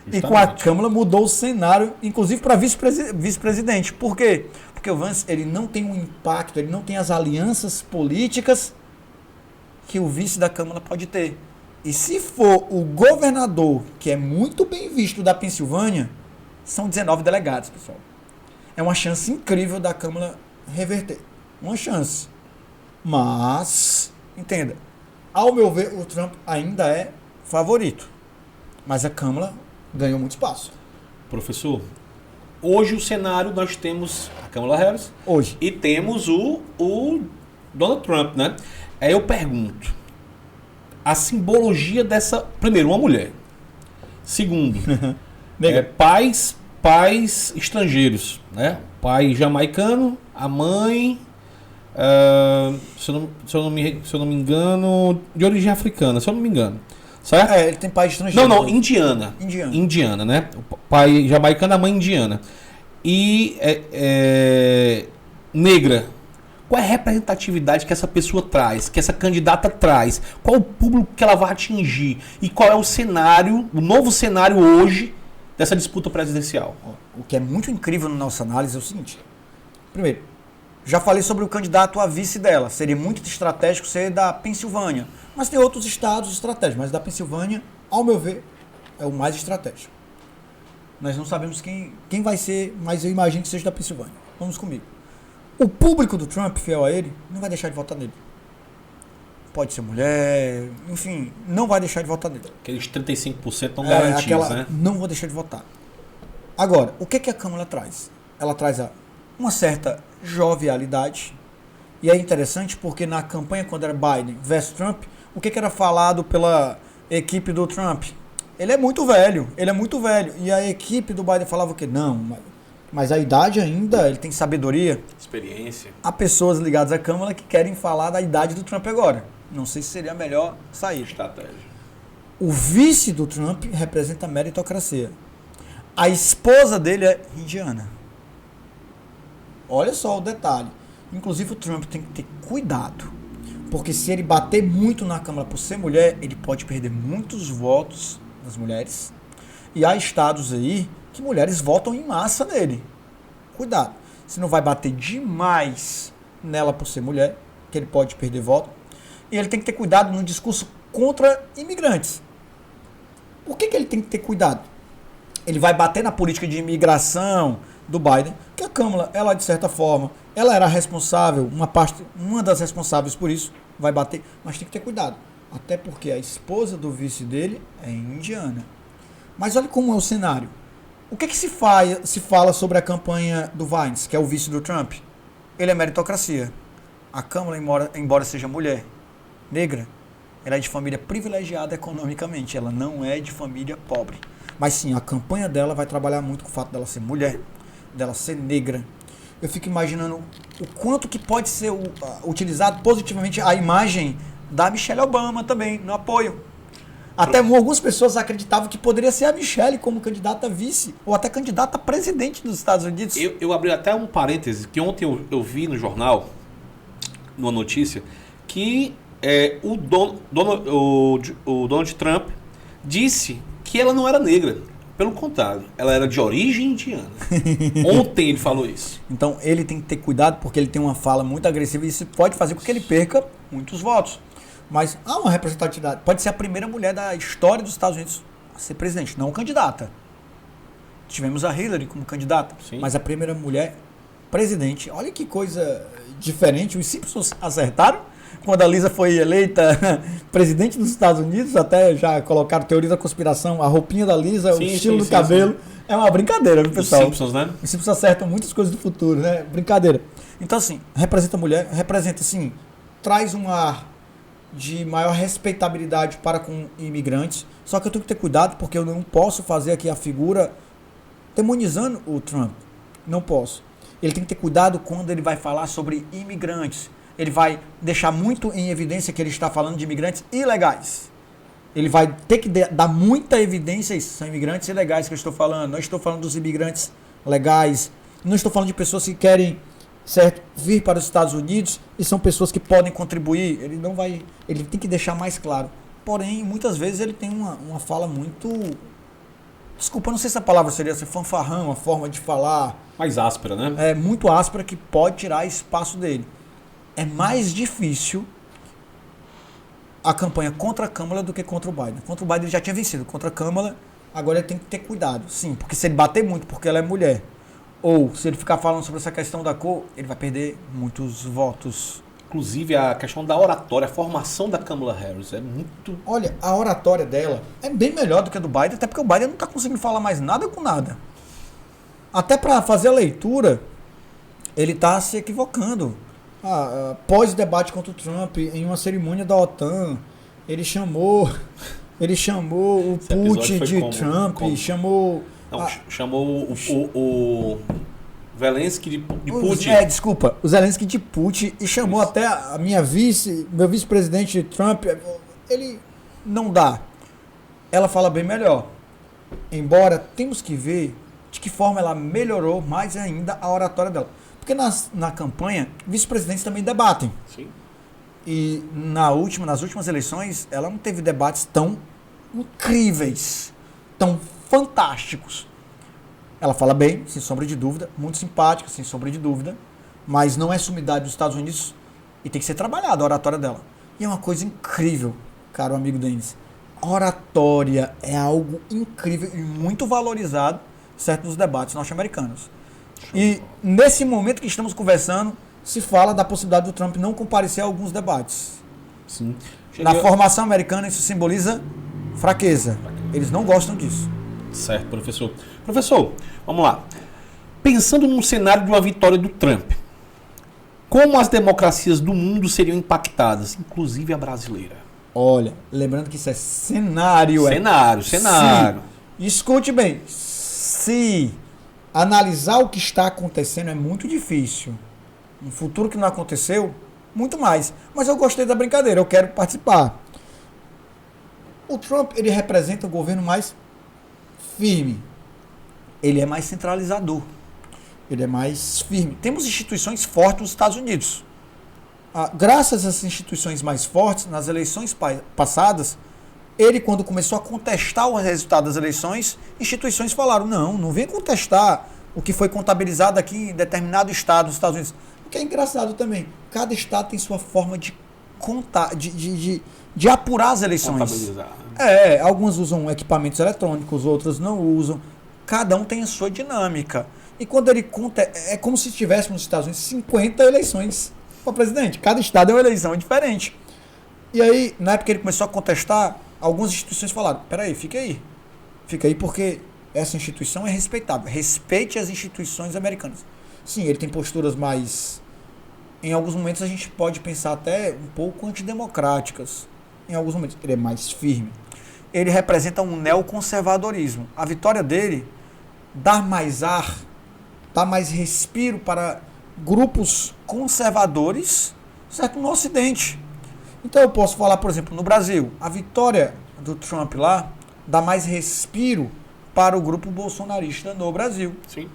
Justamente. E com a Câmara mudou o cenário, inclusive para vice-presidente. Por quê? Porque o Vance ele não tem um impacto, ele não tem as alianças políticas que o vice da Câmara pode ter. E se for o governador, que é muito bem visto da Pensilvânia, são 19 delegados, pessoal. É uma chance incrível da Câmara reverter. Uma chance. Mas, entenda, ao meu ver, o Trump ainda é favorito. Mas a Câmara ganhou muito espaço. Professor, hoje o cenário nós temos a Kamala Harris Hoje. e temos o Donald Trump, né? Aí eu pergunto, a simbologia dessa... Primeiro, uma mulher. Segundo, pais estrangeiros, né? Pai jamaicano, a mãe, se eu não me engano, de origem africana, se eu não me engano. Certo? Ele tem pai estrangeiro. Não, indiana. Indiana, né? O pai jamaicano, a mãe indiana. E negra. Qual é a representatividade que essa pessoa traz, que essa candidata traz? Qual o público que ela vai atingir? E qual é o cenário, o novo cenário hoje dessa disputa presidencial? O que é muito incrível na nossa análise é o seguinte. Primeiro, já falei sobre o candidato a vice dela. Seria muito estratégico ser da Pensilvânia. Mas tem outros estados estratégicos. Mas da Pensilvânia, ao meu ver, é o mais estratégico. Nós não sabemos quem vai ser, mas eu imagino que seja da Pensilvânia. Vamos comigo. O público do Trump, fiel a ele, não vai deixar de votar nele. Pode ser mulher, enfim, não vai deixar de votar nele. Aqueles 35% estão garantidos, né? Não vou deixar de votar. Agora, o que a Câmara traz? Ela traz uma certa jovialidade. E é interessante porque na campanha, quando era Biden versus Trump, o que era falado pela equipe do Trump? Ele é muito velho. E a equipe do Biden falava o quê? Não, mas a idade ainda, ele tem sabedoria. Experiência. Há pessoas ligadas à Câmara que querem falar da idade do Trump agora. Não sei se seria a melhor saída. Estratégia. O vice do Trump representa a meritocracia. A esposa dele é indiana. Olha só o detalhe. Inclusive o Trump tem que ter cuidado. Porque se ele bater muito na Câmara por ser mulher, ele pode perder muitos votos das mulheres. E há estados aí que mulheres votam em massa nele. Cuidado. Se não vai bater demais nela por ser mulher, que ele pode perder voto. E ele tem que ter cuidado no discurso contra imigrantes. Por que ele tem que ter cuidado? Ele vai bater na política de imigração do Biden, que a Câmara, ela de certa forma, ela era responsável, uma das responsáveis por isso, vai bater, mas tem que ter cuidado. Até porque a esposa do vice dele é indiana. Mas olha como é o cenário. O que se fala sobre a campanha do Vance, que é o vice do Trump? Ele é meritocracia. A Câmara, embora seja mulher, negra, ela é de família privilegiada economicamente. Ela não é de família pobre. Mas sim, a campanha dela vai trabalhar muito com o fato dela ser mulher, dela ser negra. Eu fico imaginando o quanto que pode ser utilizado positivamente a imagem da Michelle Obama também, no apoio. Até algumas pessoas acreditavam que poderia ser a Michelle como candidata a vice, ou até candidata a presidente dos Estados Unidos. Eu abri até um parêntese, que ontem eu vi no jornal, numa notícia, que o Donald Trump disse que ela não era negra. Pelo contrário, ela era de origem indiana. Ontem ele falou isso. Então ele tem que ter cuidado porque ele tem uma fala muito agressiva e isso pode fazer com que ele perca muitos votos. Mas há uma representatividade. Pode ser a primeira mulher da história dos Estados Unidos a ser presidente, não candidata. Tivemos a Hillary como candidata, Sim. mas a primeira mulher presidente. Olha que coisa diferente. Os Simpsons acertaram quando a Lisa foi eleita presidente dos Estados Unidos. Até já colocaram teoria da conspiração, a roupinha da Lisa, o estilo do cabelo. É uma brincadeira, viu, pessoal? Os Simpsons, né? Os Simpsons acertam muitas coisas do futuro, né? Brincadeira. Então, assim, representa a mulher, representa, assim, traz um ar de maior respeitabilidade para com imigrantes. Só que eu tenho que ter cuidado porque eu não posso fazer aqui a figura demonizando o Trump. Não posso. Ele tem que ter cuidado quando ele vai falar sobre imigrantes. Ele vai deixar muito em evidência que ele está falando de imigrantes ilegais. Ele vai ter que dar muita evidência. Isso são imigrantes ilegais que eu estou falando. Não estou falando dos imigrantes legais. Não estou falando de pessoas que querem, certo, vir para os Estados Unidos e são pessoas que podem contribuir. Ele não vai. Ele tem que deixar mais claro. Porém, muitas vezes ele tem uma fala muito. Desculpa, não sei se a palavra seria assim, fanfarrão, a forma de falar. Mais áspera, né? É muito áspera que pode tirar espaço dele. É mais difícil a campanha contra a Câmara do que contra o Biden. Contra o Biden ele já tinha vencido. Contra a Câmara, agora ele tem que ter cuidado. Sim, porque se ele bater muito porque ela é mulher, ou se ele ficar falando sobre essa questão da cor, ele vai perder muitos votos. Inclusive, a questão da oratória, a formação da Kamala Harris é muito... Olha, a oratória dela é bem melhor do que a do Biden, até porque o Biden não está conseguindo falar mais nada com nada. Até para fazer a leitura, ele está se equivocando. Pós-debate contra o Trump, em uma cerimônia da OTAN, ele chamou o Putin de Trump, chamou... Não, chamou o Zelensky de Putin. Desculpa, o Zelensky de Putin e chamou isso. Até a meu vice-presidente Trump. Ele não dá. Ela fala bem melhor. Embora temos que ver de que forma ela melhorou mais ainda a oratória dela. Porque na campanha, vice-presidentes também debatem. Sim. E nas últimas eleições, ela não teve debates tão incríveis, tão fantásticos. Ela fala bem, sem sombra de dúvida, muito simpática, sem sombra de dúvida, mas não é sumidade dos Estados Unidos e tem que ser trabalhada a oratória dela. E é uma coisa incrível, caro amigo Denis. A oratória é algo incrível e muito valorizado, certo, nos debates norte-americanos. E nesse momento que estamos conversando, se fala da possibilidade do Trump não comparecer a alguns debates. Sim. Na formação americana, isso simboliza fraqueza. Eles não gostam disso. Certo, professor. Professor, vamos lá. Pensando num cenário de uma vitória do Trump, como as democracias do mundo seriam impactadas, inclusive a brasileira? Olha, lembrando que isso é cenário. Cenário. Escute bem, se analisar o que está acontecendo é muito difícil. Um futuro que não aconteceu, muito mais. Mas eu gostei da brincadeira, eu quero participar. O Trump, ele representa o governo mais firme. Ele é mais centralizador. Ele é mais firme. Temos instituições fortes nos Estados Unidos. Graças a essas instituições mais fortes, nas eleições passadas, ele, quando começou a contestar o resultado das eleições, instituições falaram, não vem contestar o que foi contabilizado aqui em determinado estado dos Estados Unidos. O que é engraçado também, cada estado tem sua forma de contar, de apurar as eleições. Alguns usam equipamentos eletrônicos, outros não usam. Cada um tem a sua dinâmica. E quando ele conta, é como se tivéssemos nos Estados Unidos 50 eleições para presidente. Cada estado é uma eleição diferente. E aí, na época que ele começou a contestar, algumas instituições falaram, peraí, fica aí. Fica aí porque essa instituição é respeitável. Respeite as instituições americanas. Sim, ele tem posturas mais... Em alguns momentos a gente pode pensar até um pouco antidemocráticas. Em alguns momentos ele é mais firme. Ele representa um neoconservadorismo. A vitória dele dá mais ar, dá mais respiro para grupos conservadores, certo, no Ocidente. Então eu posso falar, por exemplo, no Brasil, a vitória do Trump lá dá mais respiro para o grupo bolsonarista no Brasil. Sim.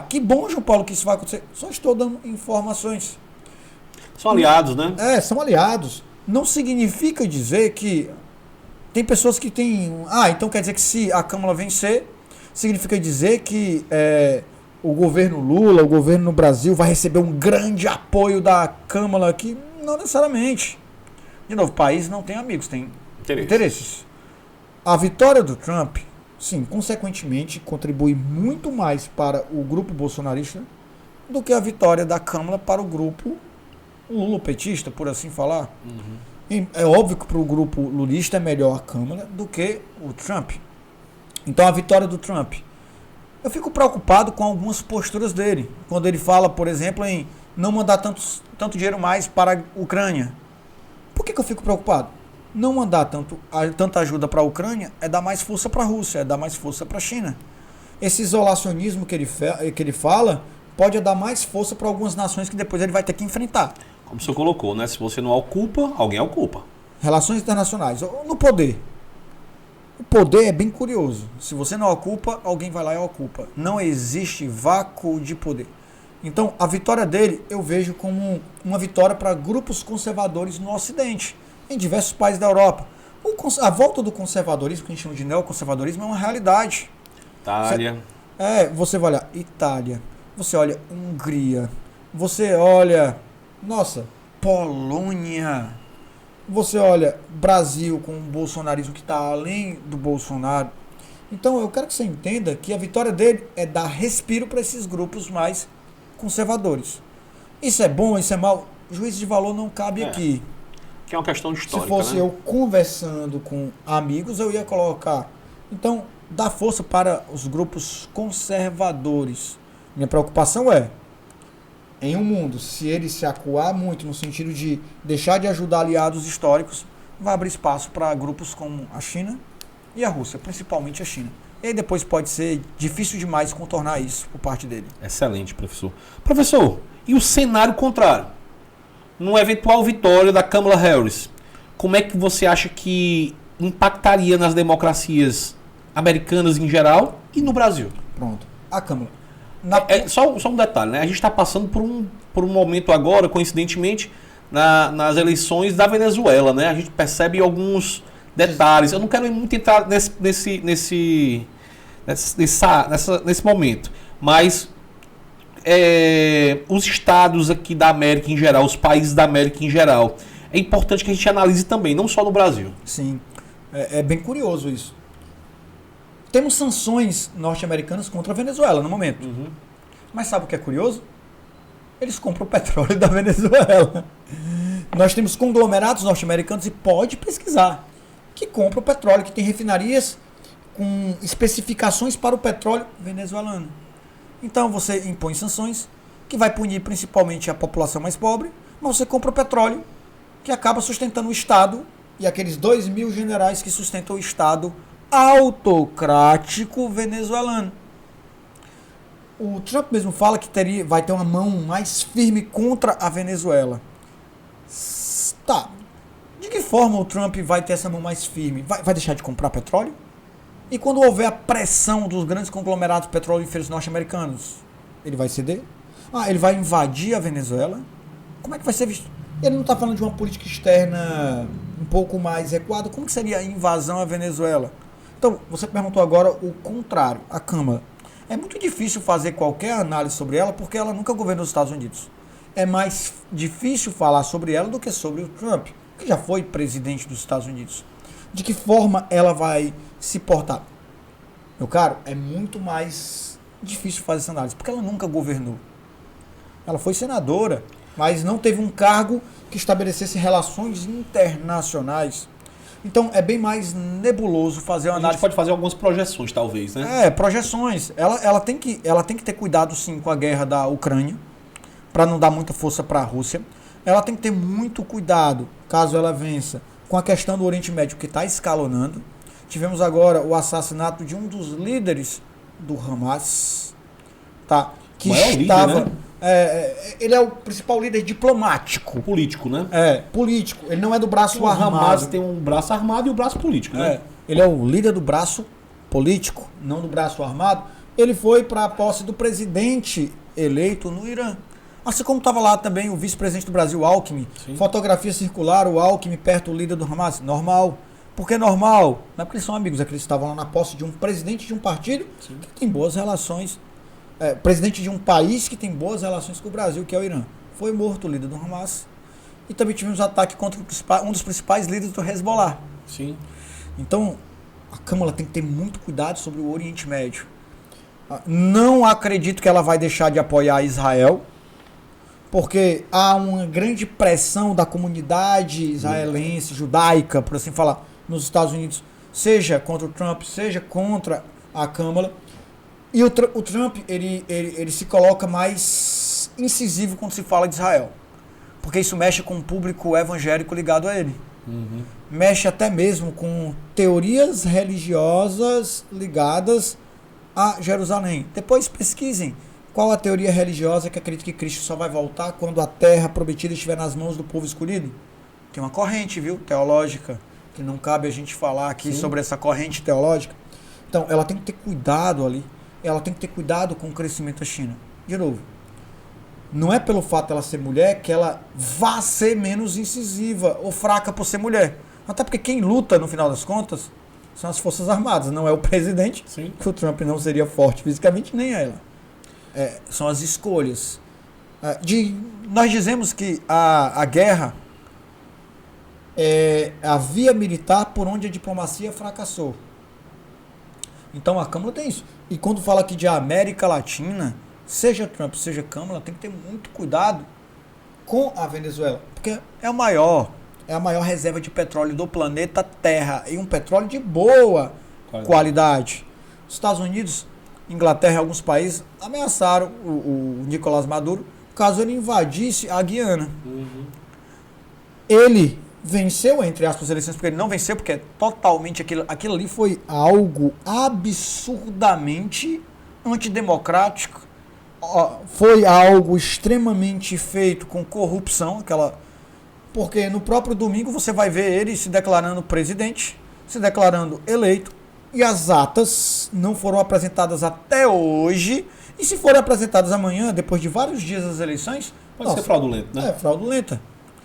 Que bom, João Paulo, que isso vai acontecer. Só estou dando informações. São aliados, né? São aliados. Não significa dizer que tem pessoas que têm... então quer dizer que se a Câmara vencer, significa dizer que o governo Lula, o governo no Brasil vai receber um grande apoio da Câmara aqui? Não necessariamente. De novo, o país não tem amigos, tem interesses. A vitória do Trump, sim, consequentemente, contribui muito mais para o grupo bolsonarista do que a vitória da Câmara para o grupo lulopetista, por assim falar. É óbvio que para o grupo lulista é melhor a Câmara do que o Trump. Então a vitória do Trump. Eu fico preocupado com algumas posturas dele. Quando ele fala, por exemplo, em não mandar tanto dinheiro mais para a Ucrânia. Por que eu fico preocupado? Não mandar tanta ajuda para a Ucrânia é dar mais força para a Rússia, é dar mais força para a China. Esse isolacionismo que ele fala pode dar mais força para algumas nações que depois ele vai ter que enfrentar. Como o senhor colocou, né? Se você não ocupa, alguém ocupa. Relações internacionais. No poder. O poder é bem curioso. Se você não ocupa, alguém vai lá e ocupa. Não existe vácuo de poder. Então, a vitória dele eu vejo como uma vitória para grupos conservadores no Ocidente, em diversos países da Europa. A volta do conservadorismo, que a gente chama de neoconservadorismo, é uma realidade. Itália. Você vai olhar Itália, você olha Hungria, você olha, Polônia, você olha Brasil com o bolsonarismo que está além do Bolsonaro. Então eu quero que você entenda que a vitória dele é dar respiro para esses grupos mais conservadores. Isso é bom, isso é mal? Juízo de valor não cabe aqui. Que é uma questão histórica. Se fosse eu conversando com amigos, eu ia colocar. Então, dá força para os grupos conservadores. Minha preocupação é, em um mundo, se ele se acuar muito no sentido de deixar de ajudar aliados históricos, vai abrir espaço para grupos como a China e a Rússia, principalmente a China. E aí depois pode ser difícil demais contornar isso por parte dele. Excelente, professor. Professor, e o cenário contrário? Numa eventual vitória da Kamala Harris, como é que você acha que impactaria nas democracias americanas em geral e no Brasil? Pronto. A Kamala. Só um detalhe, né? A gente está passando por um momento agora, coincidentemente, nas eleições da Venezuela, né? A gente percebe alguns detalhes. Eu não quero muito entrar nesse momento, mas os estados aqui da América em geral, os países da América em geral, é importante que a gente analise também, não só no Brasil. Sim, é bem curioso isso. Temos sanções norte-americanas contra a Venezuela no momento. Mas sabe o que é curioso? Eles compram o petróleo da Venezuela. Nós temos conglomerados norte-americanos, e pode pesquisar, que compram o petróleo, que tem refinarias com especificações para o petróleo venezuelano. Então você impõe sanções, que vai punir principalmente a população mais pobre, mas você compra o petróleo, que acaba sustentando o Estado, e aqueles 2.000 generais que sustentam o Estado autocrático venezuelano. O Trump mesmo fala que vai ter uma mão mais firme contra a Venezuela. Tá. De que forma o Trump vai ter essa mão mais firme? Vai deixar de comprar petróleo? E quando houver a pressão dos grandes conglomerados petrolíferos norte-americanos, ele vai ceder? Ele vai invadir a Venezuela? Como é que vai ser visto? Ele não está falando de uma política externa um pouco mais recuada. Como que seria a invasão à Venezuela? Então, você perguntou agora o contrário, a Câmara. É muito difícil fazer qualquer análise sobre ela, porque ela nunca governou os Estados Unidos. É mais difícil falar sobre ela do que sobre o Trump, que já foi presidente dos Estados Unidos. De que forma ela vai se portar? Meu caro, é muito mais difícil fazer essa análise, porque ela nunca governou. Ela foi senadora, mas não teve um cargo que estabelecesse relações internacionais. Então é bem mais nebuloso fazer uma análise. A gente pode fazer algumas projeções, talvez, né? Projeções. Ela tem que ter cuidado, sim, com a guerra da Ucrânia, para não dar muita força para a Rússia. Ela tem que ter muito cuidado, caso ela vença, com a questão do Oriente Médio, que está escalonando. Tivemos agora o assassinato de um dos líderes do Hamas, tá? Que estava... Líder, né? Ele é o principal líder diplomático. Político, né? Político. Ele não é do braço armado. O Hamas tem um braço armado e o braço político, né? Ele é o líder do braço político, não do braço armado. Ele foi para a posse do presidente eleito no Irã. Assim como estava lá também o vice-presidente do Brasil, Alckmin. Sim. Fotografia circular, o Alckmin perto do líder do Hamas. Normal. Porque é normal, não é porque eles são amigos, é que eles estavam lá na posse de um presidente de um partido Sim. que tem boas relações, presidente de um país que tem boas relações com o Brasil, que é o Irã. Foi morto o líder do Hamas. E também tivemos ataque contra um dos principais líderes do Hezbollah. Sim. Então, a Câmara tem que ter muito cuidado sobre o Oriente Médio. Não acredito que ela vai deixar de apoiar Israel, porque há uma grande pressão da comunidade israelense, judaica, por assim falar, nos Estados Unidos, seja contra o Trump, seja contra a Câmara. E o Trump, ele se coloca mais incisivo quando se fala de Israel, porque isso mexe com o público evangélico ligado a ele. Uhum. Mexe até mesmo com teorias religiosas ligadas a Jerusalém. Depois pesquisem qual a teoria religiosa que acredita que Cristo só vai voltar quando a terra prometida estiver nas mãos do povo escolhido. Tem uma corrente, viu, teológica, que não cabe a gente falar aqui sobre essa corrente teológica. Então, ela tem que ter cuidado ali. Ela tem que ter cuidado com o crescimento da China. De novo, não é pelo fato dela ser mulher que ela vá ser menos incisiva ou fraca por ser mulher. Até porque quem luta, no final das contas, são as Forças Armadas, não é o presidente. Sim. Que o Trump não seria forte fisicamente, nem ela. São as escolhas. Nós dizemos que a guerra é a via militar por onde a diplomacia fracassou. Então a Câmara tem isso. E quando fala aqui de América Latina, seja Trump, seja Câmara, tem que ter muito cuidado com a Venezuela, porque é a maior reserva de petróleo do planeta Terra, e um petróleo de boa qualidade. Os Estados Unidos, Inglaterra e alguns países ameaçaram o Nicolás Maduro caso ele invadisse a Guiana. Uhum. Ele venceu, entre aspas, as eleições, porque ele não venceu, porque é totalmente aquilo ali foi algo absurdamente antidemocrático. Foi algo extremamente feito com corrupção, porque no próprio domingo você vai ver ele se declarando presidente, se declarando eleito, e as atas não foram apresentadas até hoje, e se forem apresentadas amanhã, depois de vários dias das eleições... Pode ser fraudulento, né? Fraudulenta.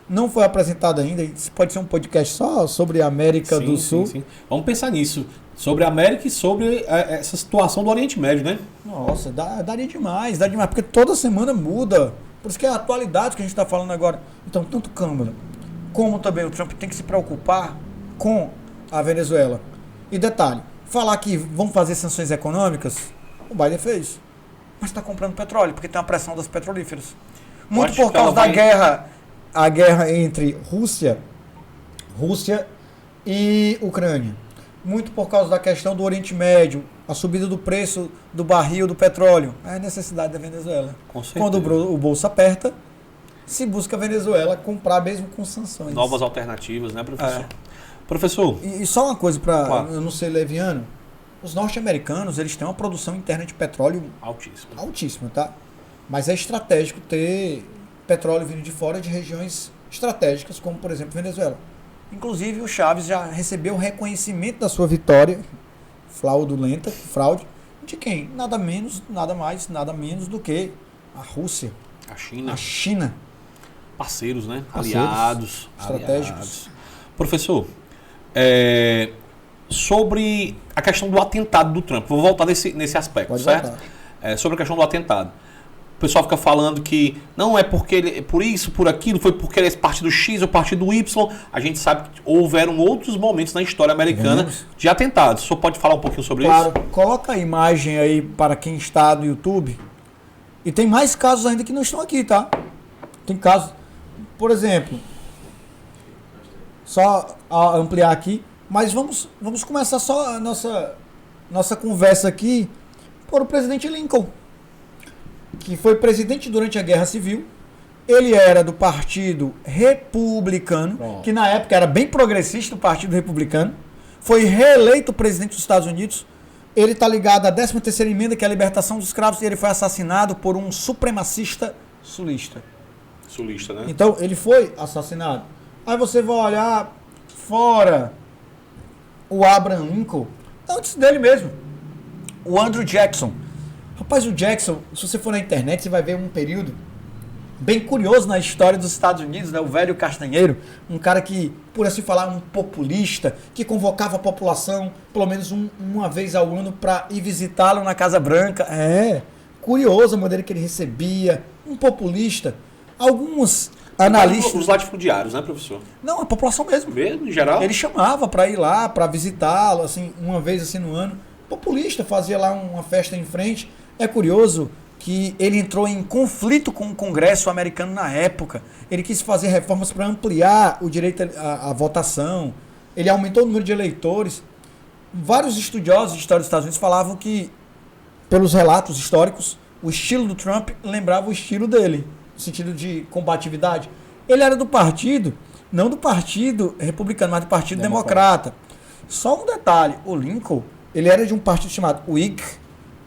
Não foi apresentada ainda, isso pode ser um podcast só sobre a América do Sul. Sim. Vamos pensar nisso, sobre a América e sobre essa situação do Oriente Médio, né? Nossa, daria demais, porque toda semana muda. Por isso que é a atualidade que a gente está falando agora. Então, tanto Câmara como também o Trump tem que se preocupar com a Venezuela. E detalhe, falar que vão fazer sanções econômicas, o Biden fez. Mas está comprando petróleo, porque tem uma pressão das petrolíferas. Muito por causa da guerra, a guerra entre Rússia e Ucrânia. Muito por causa da questão do Oriente Médio, a subida do preço do barril do petróleo. É a necessidade da Venezuela. Quando o bolso aperta, se busca a Venezuela comprar mesmo com sanções. Novas alternativas, né, professor? Professor... E só uma coisa para eu não ser leviano. Os norte-americanos, eles têm uma produção interna de petróleo altíssima, tá? Mas é estratégico ter petróleo vindo de fora de regiões estratégicas, como, por exemplo, Venezuela. Inclusive, o Chaves já recebeu o reconhecimento da sua vitória fraude, de quem? Nada menos, nada mais, nada menos do que a Rússia. A China. Parceiros, né? Aliados. Estratégicos. Professor, sobre a questão do atentado do Trump, vou voltar nesse aspecto, Pode certo? Sobre a questão do atentado. O pessoal fica falando que não é porque ele, por isso, por aquilo, foi porque ele é partido X ou partido Y. A gente sabe que houveram outros momentos na história americana de atentados. O senhor pode falar um pouquinho sobre isso? Claro, coloca a imagem aí para quem está no YouTube. E tem mais casos ainda que não estão aqui, tá? Tem casos, por exemplo, só ampliar aqui, mas vamos começar só a nossa conversa aqui por o presidente Lincoln, que foi presidente durante a Guerra Civil. Ele era do Partido Republicano, que na época era bem progressista, o Partido Republicano. Foi reeleito presidente dos Estados Unidos. Ele está ligado à 13ª emenda, que é a libertação dos escravos, e ele foi assassinado por um supremacista sulista. Sulista, né? Então, ele foi assassinado. Aí você vai olhar fora o Abraham Lincoln, antes dele mesmo, o Andrew Jackson. Rapaz, o Jackson, se você for na internet, você vai ver um período bem curioso na história dos Estados Unidos, né? O velho castanheiro, um cara que, por assim falar, um populista, que convocava a população pelo menos uma vez ao ano para ir visitá-lo na Casa Branca. Curioso a maneira que ele recebia, um populista. Alguns analistas... Os latifundiários, né, professor? Não, a população mesmo. Mesmo, em geral? Ele chamava para ir lá, para visitá-lo, assim, uma vez assim no ano. Populista, fazia lá uma festa em frente. É curioso que ele entrou em conflito com o Congresso americano na época. Ele quis fazer reformas para ampliar o direito à votação. Ele aumentou o número de eleitores. Vários estudiosos de história dos Estados Unidos falavam que, pelos relatos históricos, o estilo do Trump lembrava o estilo dele, no sentido de combatividade. Ele era do partido, não do partido republicano, mas do partido democrata. Só um detalhe, o Lincoln, ele era de um partido chamado Whig,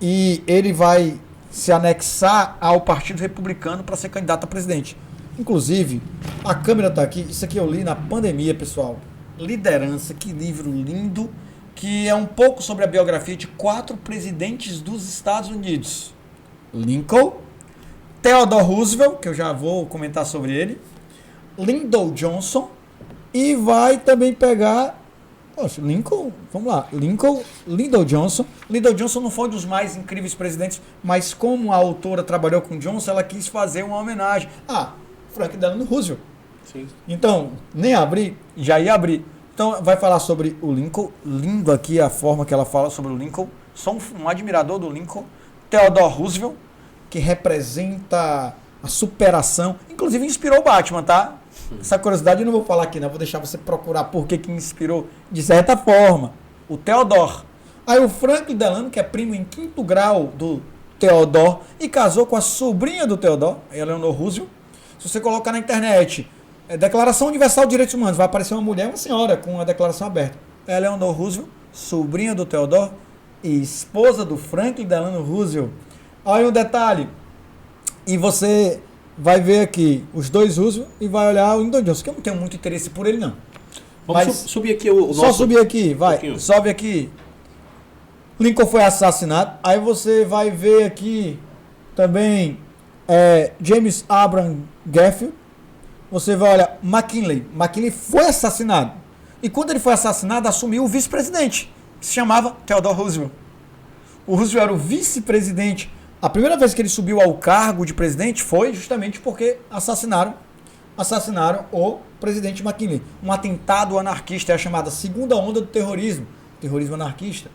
e ele vai se anexar ao Partido Republicano para ser candidato a presidente. Inclusive, a câmera está aqui, isso aqui eu li na pandemia, pessoal. Liderança, que livro lindo, que é um pouco sobre a biografia de 4 presidentes dos Estados Unidos. Lincoln, Theodore Roosevelt, que eu já vou comentar sobre ele, Lyndon Johnson, e vai também pegar... Poxa, Lincoln, vamos lá, Lyndon Johnson. Lyndon Johnson não foi um dos mais incríveis presidentes, mas como a autora trabalhou com Johnson, ela quis fazer uma homenagem a Franklin Delano Roosevelt. Sim. Então, nem abri, já ia abrir. Então, vai falar sobre o Lincoln, lindo aqui a forma que ela fala sobre o Lincoln. Sou um admirador do Lincoln. Theodore Roosevelt, que representa a superação, inclusive inspirou o Batman, tá? Essa curiosidade eu não vou falar aqui, não. Vou deixar você procurar por que inspirou de certa forma. O Theodore. Aí o Franklin Delano, que é primo em 5º grau do Theodore e casou com a sobrinha do Theodore, Eleanor Roosevelt. Se você colocar na internet, Declaração Universal de Direitos Humanos, vai aparecer uma mulher e uma senhora com a declaração aberta. Eleanor Roosevelt, sobrinha do Theodore e esposa do Franklin Delano Roosevelt. Aí um detalhe. E você... vai ver aqui os dois Roosevelt e vai olhar o Lyndon Johnson, que eu não tenho muito interesse por ele, não. Vamos subir aqui o nosso... Só subir aqui, vai. Sobe aqui. Lincoln foi assassinado. Aí você vai ver aqui também James Abraham Garfield. Você vai olhar McKinley. McKinley foi assassinado. E quando ele foi assassinado, assumiu o vice-presidente, que se chamava Theodore Roosevelt. O Roosevelt era o vice-presidente. A primeira vez que ele subiu ao cargo de presidente foi justamente porque assassinaram o presidente McKinley. Um atentado anarquista, é a chamada segunda onda do terrorismo anarquista.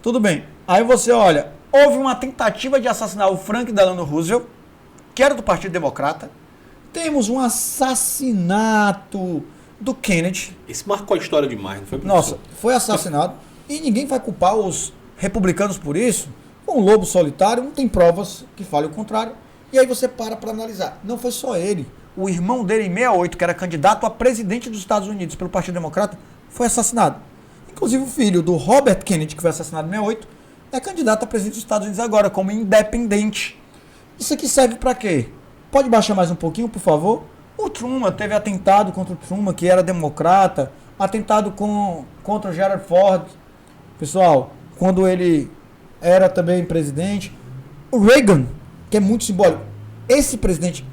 Tudo bem. Aí você olha, houve uma tentativa de assassinar o Franklin Delano Roosevelt, que era do Partido Democrata. Temos um assassinato do Kennedy. Esse marcou a história demais, não foi, professor? Nossa, foi assassinado e ninguém vai culpar os republicanos por isso. Um lobo solitário, não tem provas que falem o contrário. E aí você para analisar. Não foi só ele. O irmão dele, em 68, que era candidato a presidente dos Estados Unidos pelo Partido Democrata, foi assassinado. Inclusive o filho do Robert Kennedy, que foi assassinado em 68, é candidato a presidente dos Estados Unidos agora, como independente. Isso aqui serve para quê? Pode baixar mais um pouquinho, por favor? O Truman, teve atentado contra o Truman, que era democrata, atentado contra o Gerald Ford. Pessoal, quando ele... era também presidente. O Reagan, que é muito simbólico. Esse presidente,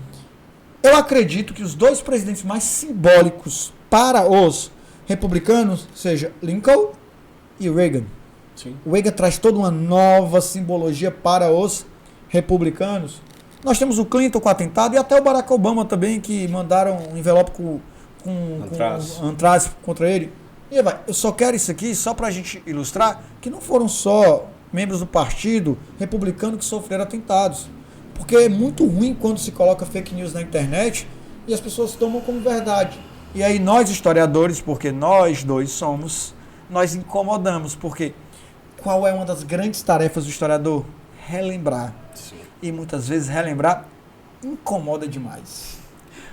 eu acredito que os 2 presidentes mais simbólicos para os republicanos seja Lincoln e Reagan. Sim. O Reagan traz toda uma nova simbologia para os republicanos. Nós temos o Clinton com o atentado e até o Barack Obama também, que mandaram um envelope com antraz contra ele. E vai, eu só quero isso aqui só para a gente ilustrar que não foram só membros do partido republicano que sofreram atentados. Porque é muito ruim quando se coloca fake news na internet e as pessoas tomam como verdade. E aí nós, historiadores, porque nós dois somos, nós incomodamos. Porque qual é uma das grandes tarefas do historiador? Relembrar. Sim. E muitas vezes relembrar incomoda demais.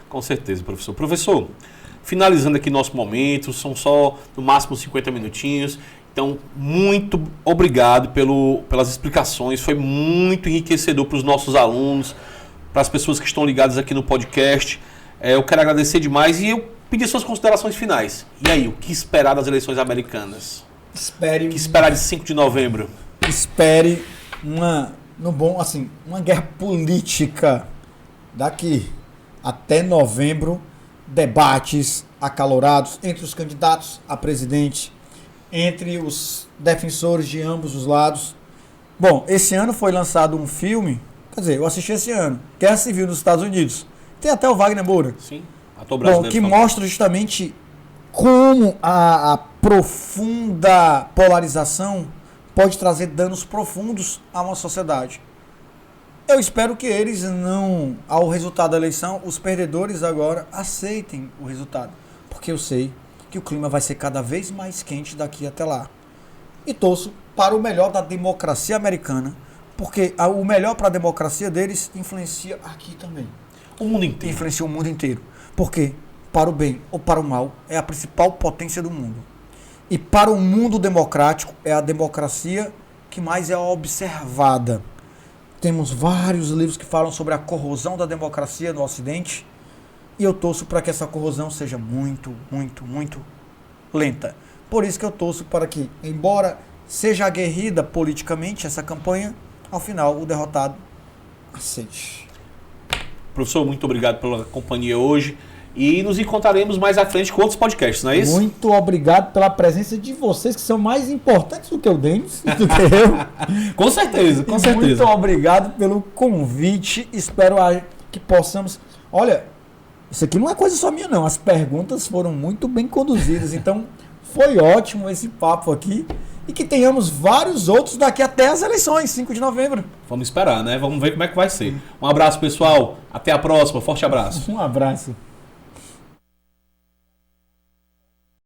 Com certeza, professor. Professor, finalizando aqui nosso momento, são só no máximo 50 minutinhos. Então, muito obrigado pelas explicações. Foi muito enriquecedor para os nossos alunos, para as pessoas que estão ligadas aqui no podcast. Eu quero agradecer demais e eu pedir suas considerações finais. E aí, o que esperar das eleições americanas? Espere. O que esperar de 5 de novembro? Espere uma guerra política daqui até novembro, debates acalorados entre os candidatos a presidente, entre os defensores de ambos os lados. Bom, esse ano foi lançado um filme, quer dizer, eu assisti esse ano, Guerra Civil nos Estados Unidos. Tem até o Wagner Moura. Sim, ator brasileiro. Bom, que mostra justamente como a profunda polarização pode trazer danos profundos a uma sociedade. Eu espero que eles não, ao resultado da eleição, os perdedores agora aceitem o resultado. Porque eu sei que o clima vai ser cada vez mais quente daqui até lá. E torço para o melhor da democracia americana, porque o melhor para a democracia deles influencia aqui também. O mundo inteiro. Influencia o mundo inteiro. Porque, para o bem ou para o mal, é a principal potência do mundo. E para o mundo democrático, é a democracia que mais é observada. Temos vários livros que falam sobre a corrosão da democracia no Ocidente. E eu torço para que essa corrosão seja muito, muito, muito lenta. Por isso que eu torço para que, embora seja aguerrida politicamente essa campanha, ao final o derrotado aceite. Professor, muito obrigado pela companhia hoje. E nos encontraremos mais à frente com outros podcasts, não é isso? Muito obrigado pela presença de vocês, que são mais importantes do que o Denis, do que eu. Com certeza, com certeza. Muito obrigado pelo convite. Espero que possamos... Olha, isso aqui não é coisa só minha, não. As perguntas foram muito bem conduzidas. Então, foi ótimo esse papo aqui. E que tenhamos vários outros daqui até as eleições, 5 de novembro. Vamos esperar, né? Vamos ver como é que vai ser. Um abraço, pessoal. Até a próxima. Forte abraço. Um abraço.